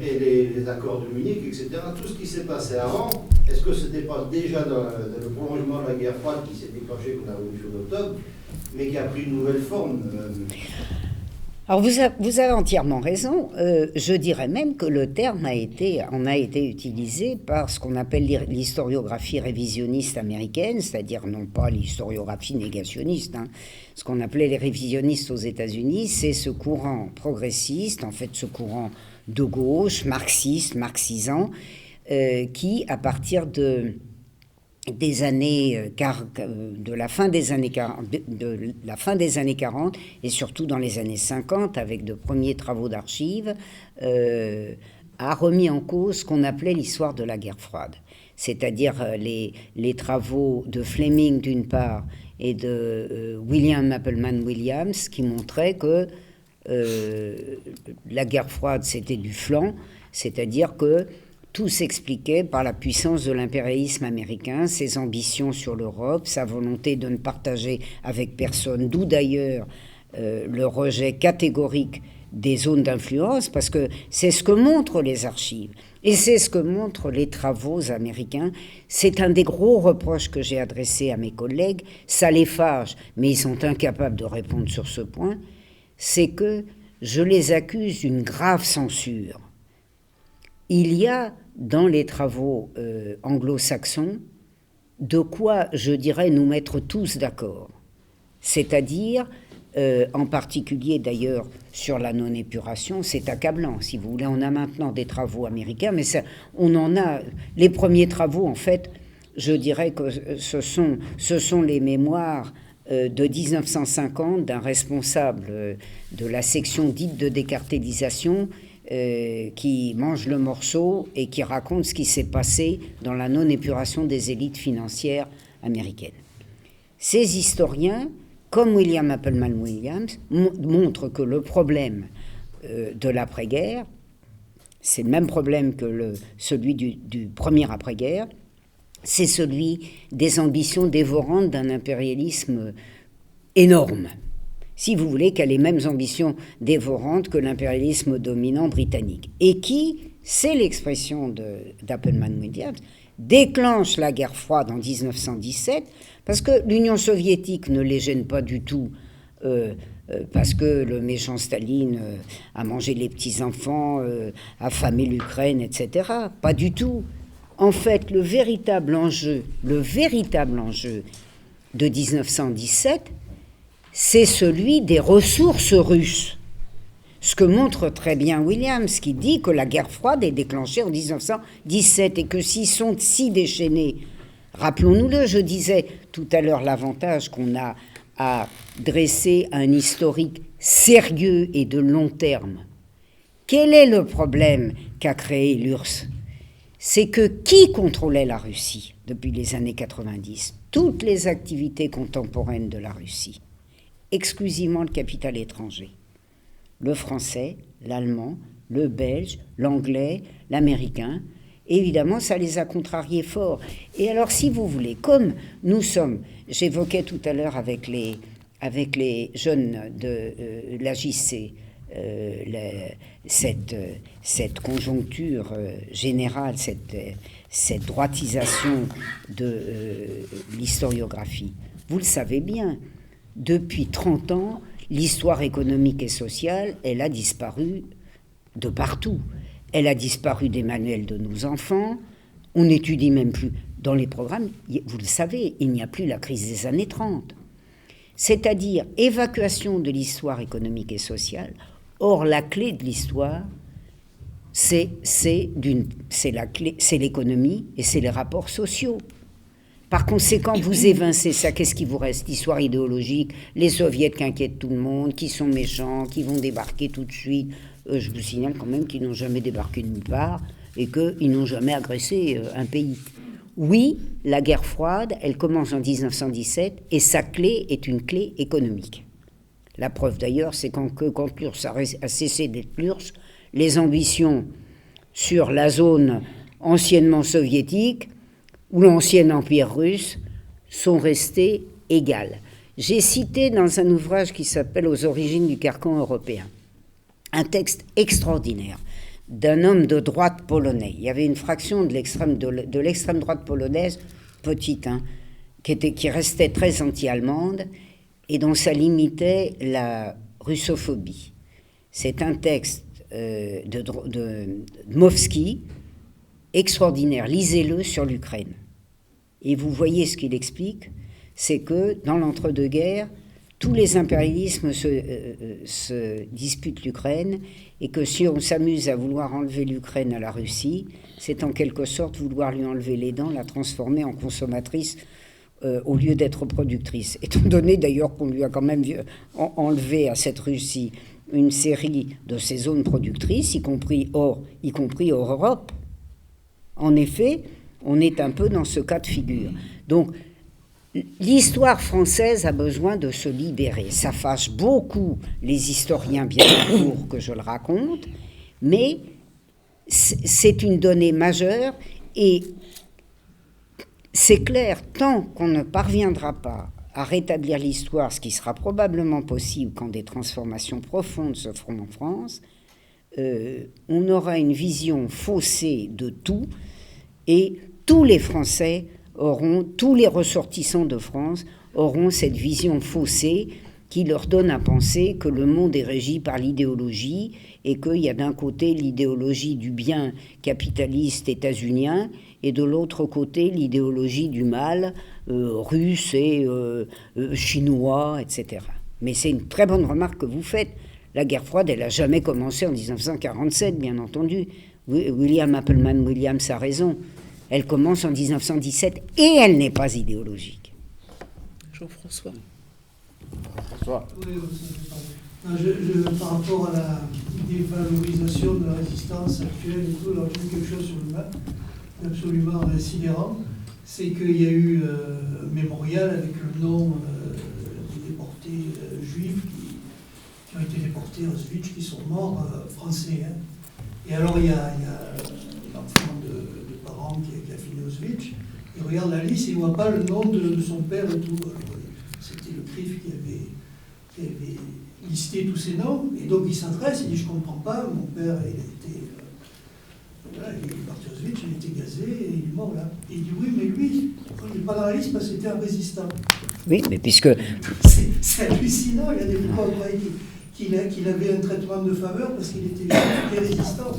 et les accords de Munich, etc. Tout ce qui s'est passé avant, est-ce que ce n'était pas déjà dans le prolongement de la guerre froide qui s'est déclenchée comme la révolution d'octobre, mais qui a pris une nouvelle forme? Alors vous avez entièrement raison. Je dirais même que le terme a été utilisé par ce qu'on appelle l'historiographie révisionniste américaine, c'est-à-dire non pas l'historiographie négationniste. Ce qu'on appelait les révisionnistes aux États-Unis, c'est ce courant progressiste, en fait ce courant de gauche, marxiste, marxisant, qui, à partir de la fin des années 40 et surtout dans les années 50, avec de premiers travaux d'archives, a remis en cause ce qu'on appelait l'histoire de la guerre froide, c'est-à-dire les travaux de Fleming d'une part et de William Appleman Williams, qui montraient que la guerre froide c'était du flanc, c'est-à-dire que tout s'expliquait par la puissance de l'impérialisme américain, ses ambitions sur l'Europe, sa volonté de ne partager avec personne, d'où d'ailleurs le rejet catégorique des zones d'influence, parce que c'est ce que montrent les archives, et c'est ce que montrent les travaux américains. C'est un des gros reproches que j'ai adressés à mes collègues, ça les fâche, mais ils sont incapables de répondre sur ce point, c'est que je les accuse d'une grave censure. Il y a dans les travaux anglo-saxons de quoi, je dirais, nous mettre tous d'accord. C'est-à-dire, en particulier d'ailleurs sur la non-épuration, c'est accablant, si vous voulez. On a maintenant des travaux américains, mais ça, on en a... Les premiers travaux, en fait, je dirais que ce sont les mémoires de 1950 d'un responsable de la section dite de décartélisation, qui mange le morceau et qui raconte ce qui s'est passé dans la non-épuration des élites financières américaines. Ces historiens, comme William Appleman Williams, montrent que le problème de l'après-guerre, c'est le même problème que celui du premier après-guerre, c'est celui des ambitions dévorantes d'un impérialisme énorme. Si vous voulez, qui a les mêmes ambitions dévorantes que l'impérialisme dominant britannique, et qui, c'est l'expression d'Appleman Williams, déclenche la guerre froide en 1917, parce que l'Union soviétique ne les gêne pas du tout, parce que le méchant Staline a mangé les petits-enfants, affamé l'Ukraine, etc. Pas du tout. En fait, le véritable enjeu de 1917, c'est celui des ressources russes. Ce que montre très bien Williams, qui dit que la guerre froide est déclenchée en 1917 et que s'ils sont si déchaînés, rappelons-nous-le, je disais tout à l'heure l'avantage qu'on a à dresser un historique sérieux et de long terme. Quel est le problème qu'a créé l'URSS? C'est que qui contrôlait la Russie depuis les années 90? Toutes les activités contemporaines de la Russie. Exclusivement le capital étranger. Le français, l'allemand, le belge, l'anglais, l'américain. Évidemment, ça les a contrariés fort. Et alors, si vous voulez, comme nous sommes, j'évoquais tout à l'heure avec les jeunes de l'AJC, cette conjoncture générale, cette droitisation de l'historiographie. vous le savez bien, depuis 30 ans, l'histoire économique et sociale, elle a disparu de partout. Elle a disparu des manuels de nos enfants, on n'étudie même plus. Dans les programmes, vous le savez, il n'y a plus la crise des années 30. C'est-à-dire évacuation de l'histoire économique et sociale. Or, la clé de l'histoire, c'est l'économie et c'est les rapports sociaux. Par conséquent, vous évincez ça, qu'est-ce qui vous reste? L'histoire idéologique, les soviets qui inquiètent tout le monde, qui sont méchants, qui vont débarquer tout de suite. Je vous signale quand même qu'ils n'ont jamais débarqué nulle part et qu'ils n'ont jamais agressé un pays. Oui, la guerre froide, elle commence en 1917 et sa clé est une clé économique. La preuve d'ailleurs, c'est quand l'URSS a cessé d'être l'URSS, les ambitions sur la zone anciennement soviétique ou l'ancien empire russe sont restées égales. J'ai cité dans un ouvrage qui s'appelle « Aux origines du carcan européen » un texte extraordinaire d'un homme de droite polonais. Il y avait une fraction de l'extrême droite polonaise, petite, qui restait très anti-allemande et dont ça limitait la russophobie. C'est un texte de Dmowski, extraordinaire, lisez-le, sur l'Ukraine. Et vous voyez ce qu'il explique, c'est que dans l'entre-deux-guerres, tous les impérialismes se disputent l'Ukraine et que si on s'amuse à vouloir enlever l'Ukraine à la Russie, c'est en quelque sorte vouloir lui enlever les dents, la transformer en consommatrice au lieu d'être productrice. Étant donné d'ailleurs qu'on lui a quand même enlevé à cette Russie une série de ses zones productrices, y compris hors Europe. En effet, on est un peu dans ce cas de figure. Donc, l'histoire française a besoin de se libérer. Ça fâche beaucoup les historiens bien courts que je le raconte, mais c'est une donnée majeure et c'est clair, tant qu'on ne parviendra pas à rétablir l'histoire, ce qui sera probablement possible quand des transformations profondes se feront en France, on aura une vision faussée de tout et tous les Français tous les ressortissants de France auront cette vision faussée qui leur donne à penser que le monde est régi par l'idéologie et qu'il y a d'un côté l'idéologie du bien capitaliste états-unien et de l'autre côté l'idéologie du mal russe et chinois, etc. Mais c'est une très bonne remarque que vous faites. La guerre froide, elle n'a jamais commencé en 1947, bien entendu. William Appleman Williams a raison. Elle commence en 1917 et elle n'est pas idéologique. Jean-François. Oui, non, par rapport à la dévalorisation de la résistance actuelle et tout, alors j'ai vu quelque chose sur le map absolument sidérant, c'est qu'il y a eu un mémorial avec le nom des déportés juifs qui ont été déportés à Auschwitz, qui sont morts français. Et alors il y a l'enfant de parents qui a fini Auschwitz, il regarde la liste et il ne voit pas le nom de son père et tout. Alors, c'était le CRIF qui avait listé tous ces noms, et donc il s'adresse, il dit « je ne comprends pas, mon père il est parti à Auschwitz, il était gazé et il est mort là ». Et il dit « oui, mais lui, il n'est pas dans la liste parce que c'était un résistant ». Oui, mais puisque... C'est hallucinant, il y a des fois qu'il avait un traitement de faveur parce qu'il était résistant.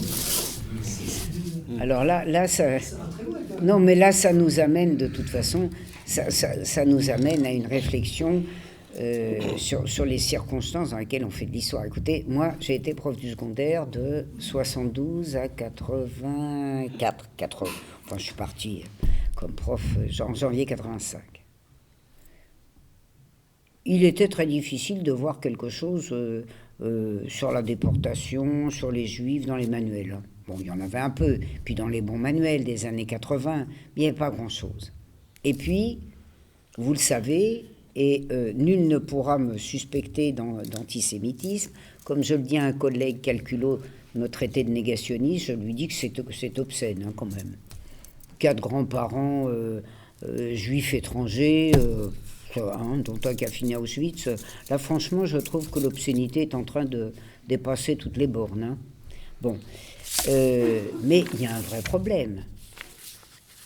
Alors là ça... Ça va très loin, quand même. Non, mais là, ça nous amène, de toute façon, ça nous amène à une réflexion sur les circonstances dans lesquelles on fait de l'histoire. Écoutez, moi, j'ai été prof du secondaire de 72 à 84. Enfin, je suis parti comme prof en janvier 85. Il était très difficile de voir quelque chose sur la déportation, sur les Juifs dans les manuels. Bon, il y en avait un peu, puis dans les bons manuels des années 80, il n'y avait pas grand-chose. Et puis, vous le savez, et nul ne pourra me suspecter d'antisémitisme, comme je le dis à un collègue calculo me traitait de négationniste, je lui dis que c'est obscène, quand même. 4 grands-parents juifs étrangers, dont un qui a fini à Auschwitz, là, franchement, je trouve que l'obscénité est en train de dépasser toutes les bornes. Bon. Mais il y a un vrai problème.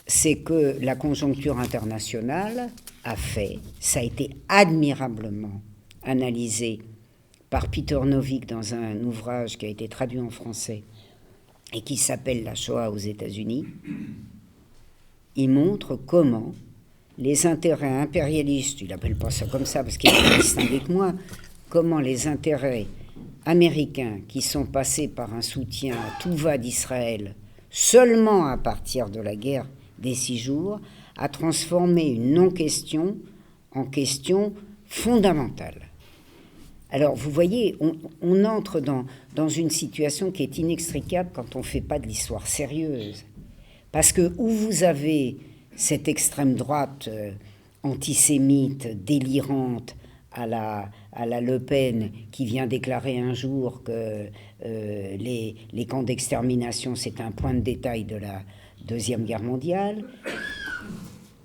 C'est que la conjoncture internationale a fait, ça a été admirablement analysé par Peter Novick dans un ouvrage qui a été traduit en français et qui s'appelle La Shoah aux États-Unis. Il montre comment les intérêts impérialistes, il n'appelle pas ça comme ça parce qu'il est plus distingué que moi, comment les intérêts américains qui sont passés par un soutien à tout va d'Israël seulement à partir de la guerre des 6 jours, a transformé une non-question en question fondamentale. Alors, vous voyez, on entre dans une situation qui est inextricable quand on ne fait pas de l'histoire sérieuse. Parce que où vous avez cette extrême droite antisémite, délirante, à la Le Pen, qui vient déclarer un jour que les camps d'extermination, c'est un point de détail de la Deuxième Guerre mondiale,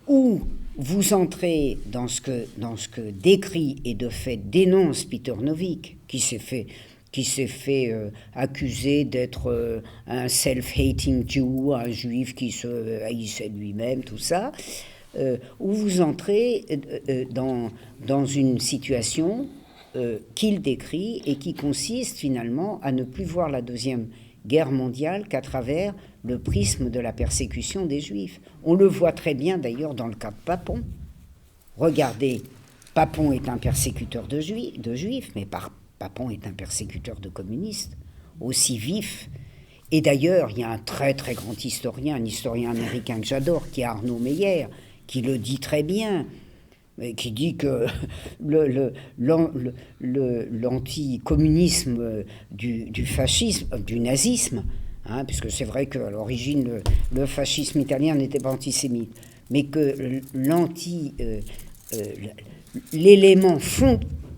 où vous entrez dans ce que décrit et de fait dénonce Peter Novick, qui s'est fait accuser d'être un self-hating Jew, un juif qui se haïssait lui-même, tout ça, où vous entrez dans une situation qu'il décrit et qui consiste finalement à ne plus voir la Deuxième Guerre mondiale qu'à travers le prisme de la persécution des Juifs. On le voit très bien d'ailleurs dans le cas de Papon. Regardez, Papon est un persécuteur de Juifs, mais Papon est un persécuteur de communistes, aussi vif. Et d'ailleurs, il y a un très très grand historien, un historien américain que j'adore, qui est Arnaud Meyer, qui le dit très bien, qui dit que l'anticommunisme du fascisme, du nazisme, hein, puisque c'est vrai qu'à l'origine le fascisme italien n'était pas antisémite, mais que l'élément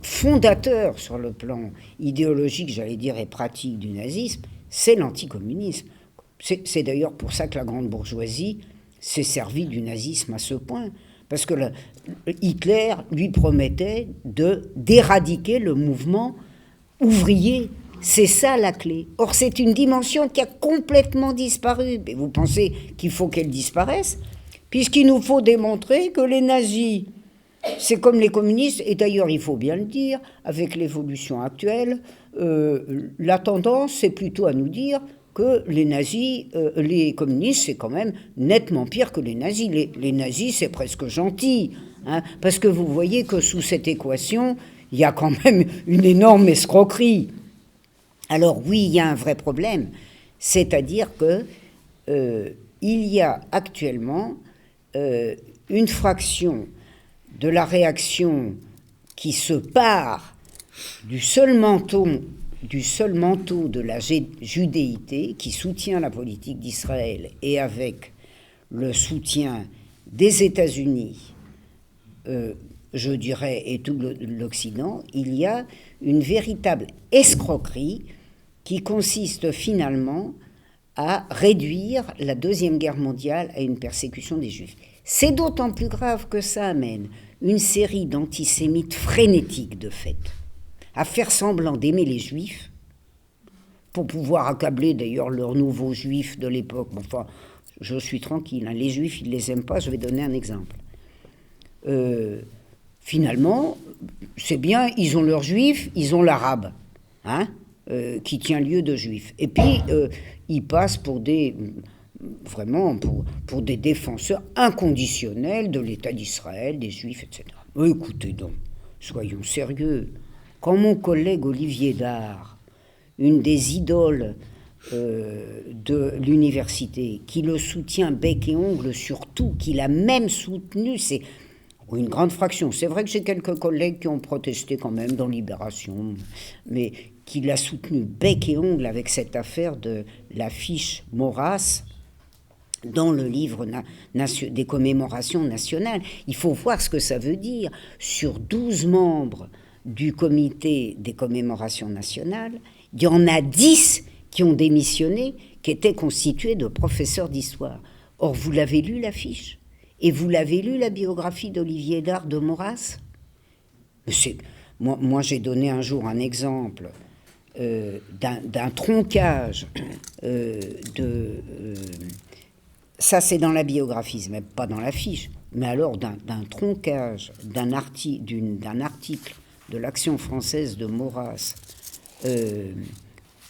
fondateur sur le plan idéologique, j'allais dire, et pratique du nazisme, c'est l'anticommunisme. C'est d'ailleurs pour ça que la grande bourgeoisie s'est servie du nazisme à ce point, parce que Hitler lui promettait d'éradiquer le mouvement ouvrier. C'est ça la clé. Or, c'est une dimension qui a complètement disparu. Et vous pensez qu'il faut qu'elle disparaisse, puisqu'il nous faut démontrer que les nazis, c'est comme les communistes, et d'ailleurs, il faut bien le dire, avec l'évolution actuelle, la tendance, c'est plutôt à nous dire que les nazis, les communistes, c'est quand même nettement pire que les nazis. Les nazis, c'est presque gentil, hein, parce que vous voyez que sous cette équation, il y a quand même une énorme escroquerie. Alors oui, il y a un vrai problème, c'est-à-dire que il y a actuellement une fraction de la réaction qui se part du seul manteau de la judéité qui soutient la politique d'Israël et avec le soutien des États-Unis, je dirais, et tout l'Occident, il y a une véritable escroquerie qui consiste finalement à réduire la Deuxième Guerre mondiale à une persécution des Juifs. C'est d'autant plus grave que ça amène une série d'antisémites frénétiques, de fait, à faire semblant d'aimer les Juifs, pour pouvoir accabler d'ailleurs leurs nouveaux Juifs de l'époque. Enfin, je suis tranquille, hein. Les Juifs, ils ne les aiment pas, je vais donner un exemple. Finalement, c'est bien, ils ont leurs Juifs, ils ont l'Arabe, hein, qui tient lieu de Juifs. Et puis, ils passent pour des défenseurs inconditionnels de l'État d'Israël, des Juifs, etc. Écoutez donc, soyons sérieux. Quand mon collègue Olivier Dard, une des idoles de l'université, qui le soutient bec et ongle surtout, qui l'a même soutenu, c'est une grande fraction. C'est vrai que j'ai quelques collègues qui ont protesté quand même dans Libération, mais qui l'a soutenu bec et ongle avec cette affaire de l'affiche Maurras dans le livre des commémorations nationales. Il faut voir ce que ça veut dire. Sur 12 membres du comité des commémorations nationales, il y en a 10 qui ont démissionné, qui étaient constitués de professeurs d'histoire. Or, vous l'avez lu, l'affiche ? Et vous l'avez lu, la biographie d'Olivier Dard de Maurras ? Moi, j'ai donné un jour un exemple d'un troncage ça, c'est dans la biographie, mais pas dans l'affiche. mais alors d'un troncage d'un article de l'Action française de Maurras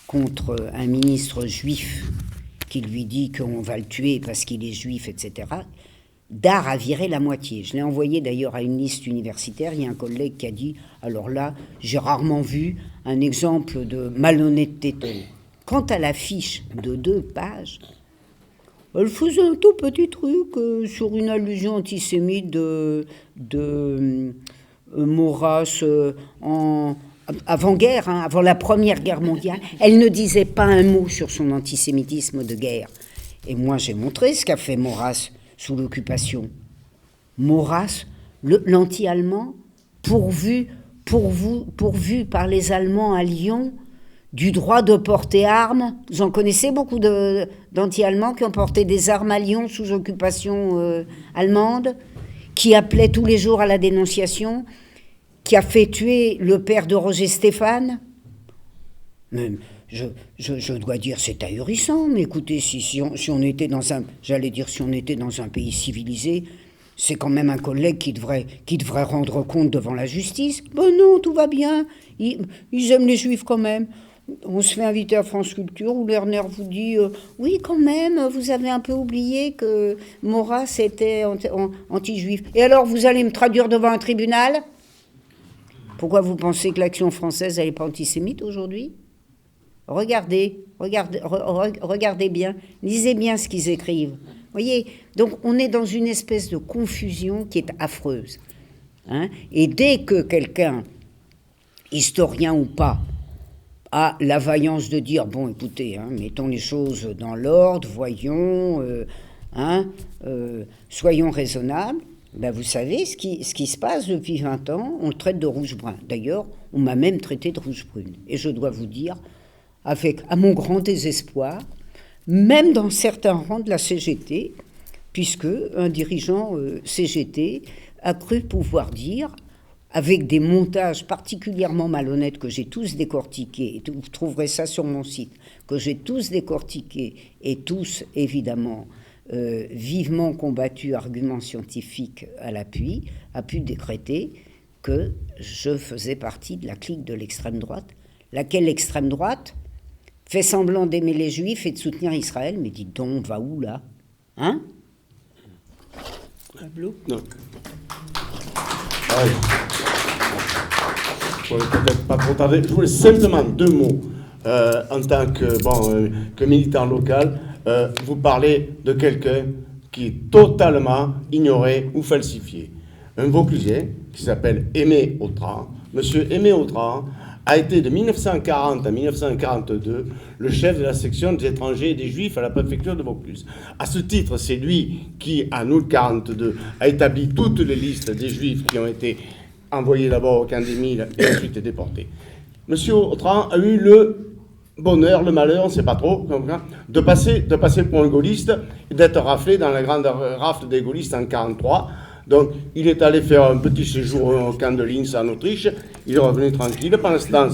contre un ministre juif qui lui dit qu'on va le tuer parce qu'il est juif, etc., Dard a viré la moitié. Je l'ai envoyé d'ailleurs à une liste universitaire. Il y a un collègue qui a dit « Alors là, j'ai rarement vu un exemple de malhonnêteté telle. » Quant à la fiche de 2 pages, elle faisait un tout petit truc sur une allusion antisémite de Maurras avant-guerre, avant la Première Guerre mondiale. Elle ne disait pas un mot sur son antisémitisme de guerre. Et moi, j'ai montré ce qu'a fait Maurras sous l'occupation. Maurras, l'anti-allemand, pourvu par les Allemands à Lyon du droit de porter armes. Vous en connaissez beaucoup d'anti-allemands qui ont porté des armes à Lyon sous occupation allemande, qui appelaient tous les jours à la dénonciation, qui a fait tuer le père de Roger Stéphane. Même, je dois dire, c'est ahurissant, mais écoutez, si on était dans un pays civilisé, c'est quand même un collègue qui devrait rendre compte devant la justice. Ben non, tout va bien, ils aiment les juifs quand même. On se fait inviter à France Culture où Lerner vous dit oui, quand même, vous avez un peu oublié que Maurras était anti-juif. Et alors, vous allez me traduire devant un tribunal ? Pourquoi vous pensez que l'Action française, elle n'est pas antisémite aujourd'hui ? Regardez bien, lisez bien ce qu'ils écrivent. Voyez, donc on est dans une espèce de confusion qui est affreuse. Hein ? Et dès que quelqu'un, historien ou pas, a la vaillance de dire, bon, écoutez, mettons les choses dans l'ordre, voyons, soyons raisonnables, ben vous savez, ce qui se passe depuis 20 ans, on le traite de rouge-brun. D'ailleurs, on m'a même traité de rouge-brune. Et je dois vous dire, à mon grand désespoir, même dans certains rangs de la CGT, puisque un dirigeant CGT a cru pouvoir dire, avec des montages particulièrement malhonnêtes que j'ai tous décortiqués, et vous trouverez ça sur mon site, que j'ai tous décortiqués et tous, évidemment, vivement combattus, arguments scientifiques à l'appui, a pu décréter que je faisais partie de la clique de l'extrême droite, laquelle l'extrême droite fait semblant d'aimer les Juifs et de soutenir Israël, mais dites donc, on va où là ? Hein ? Pablo ? Non. Ouais. Je voulais peut-être pas trop tarder. Je voulais simplement 2 mots en tant que militant local. Vous parlez de quelqu'un qui est totalement ignoré ou falsifié. Un Vauclusien qui s'appelle Aimé Autran. Monsieur Aimé Autran a été de 1940 à 1942 le chef de la section des étrangers et des juifs à la préfecture de Vaucluse. À ce titre, c'est lui qui, en août 1942, a établi toutes les listes des juifs qui ont été envoyés d'abord au camp des Milles et ensuite déportés. Monsieur Autran a eu le bonheur, le malheur, on ne sait pas trop, de passer pour un gaulliste et d'être raflé dans la grande rafle des gaullistes en 1943. Donc, il est allé faire un petit séjour au camp de Linz en Autriche. Il est revenu tranquille. Pendant ce temps,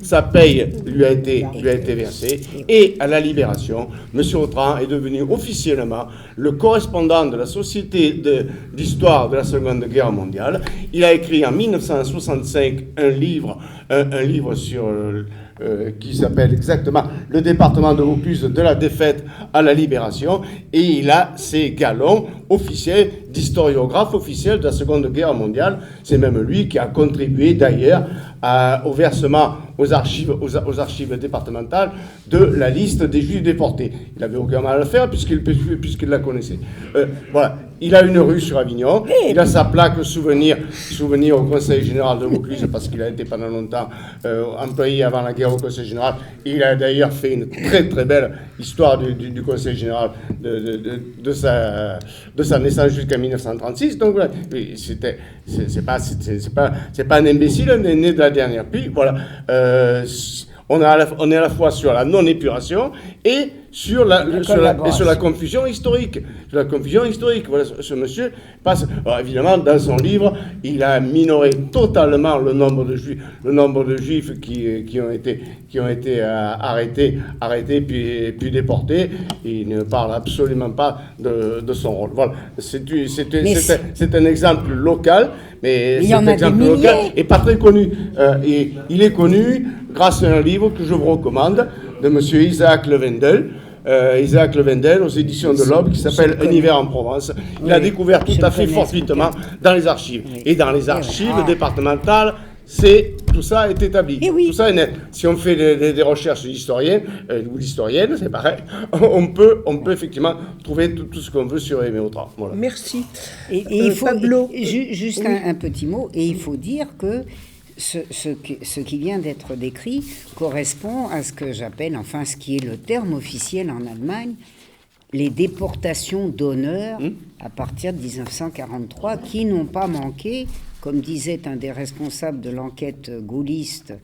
sa paye lui a été versée. Et à la Libération, M. Autran est devenu officiellement le correspondant de la Société d'histoire de la Seconde Guerre mondiale. Il a écrit en 1965 un livre sur qui s'appelle exactement « Le département de Vaucluse de la défaite à la libération ». Et il a ses galons officiels d'historiographe officiel de la Seconde Guerre mondiale. C'est même lui qui a contribué d'ailleurs au versement aux archives départementales de la liste des Juifs déportés. Il n'avait aucun mal à le faire puisqu'il la connaissait. Voilà. Il a une rue sur Avignon. Il a sa plaque souvenir au Conseil général de Vaucluse parce qu'il a été pendant longtemps employé avant la guerre au Conseil général. Il a d'ailleurs fait une très très belle histoire du Conseil général de sa naissance jusqu'à 1936. Donc voilà, c'est pas un imbécile né de la dernière pluie. Voilà. On est à la fois sur la non-épuration et sur la confusion historique. Sur la confusion historique. Voilà, ce monsieur passe. Alors, évidemment, dans son livre, il a minoré totalement le nombre de juifs qui ont été arrêtés puis déportés. Il ne parle absolument pas de son rôle. Voilà. C'est un exemple local, mais cet exemple local n'est pas très connu. Et il est connu grâce à un livre que je vous recommande de M. Isaac Levendel. Isaac Levendel aux éditions de l'Aube, qui s'appelle Un hiver en Provence. Il a découvert tout à fait fortuitement dans les archives. Et dans les archives départementales, tout ça est établi. Tout ça est net. Si on fait des recherches d'historiens ou d'historiennes, c'est pareil. On peut effectivement trouver tout ce qu'on veut sur Aimé Autran. Voilà. Merci. Et il faut, Pablo. Juste un petit mot, et il faut dire que ce qui vient d'être décrit correspond à ce que j'appelle, enfin ce qui est le terme officiel en Allemagne, les déportations d'honneur à partir de 1943, qui n'ont pas manqué, comme disait un des responsables de l'enquête gaulliste,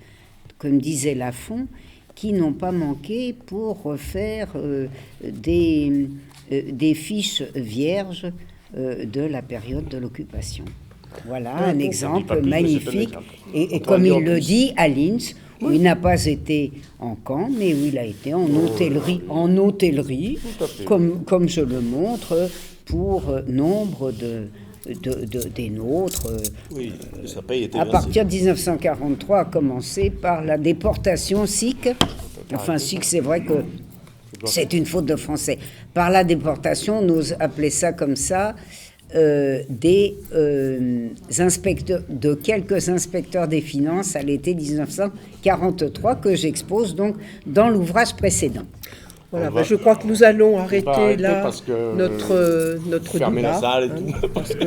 comme disait Lafont, qui n'ont pas manqué pour refaire des fiches vierges de la période de l'occupation. Voilà un exemple magnifique. Et comme il le dit à Linz, où il n'a pas été en camp, mais où il a été en hôtellerie, comme je le montre pour nombre des nôtres. À partir de 1943, a commencé par la déportation sikh. Enfin, sikh, c'est vrai que c'est une faute de français. Par la déportation, on ose appeler ça comme ça, des inspecteurs, de quelques inspecteurs des finances à l'été 1943, que j'expose donc dans l'ouvrage précédent. Voilà, je crois que nous allons arrêter là notre fermer débat, la salle et tout. parce que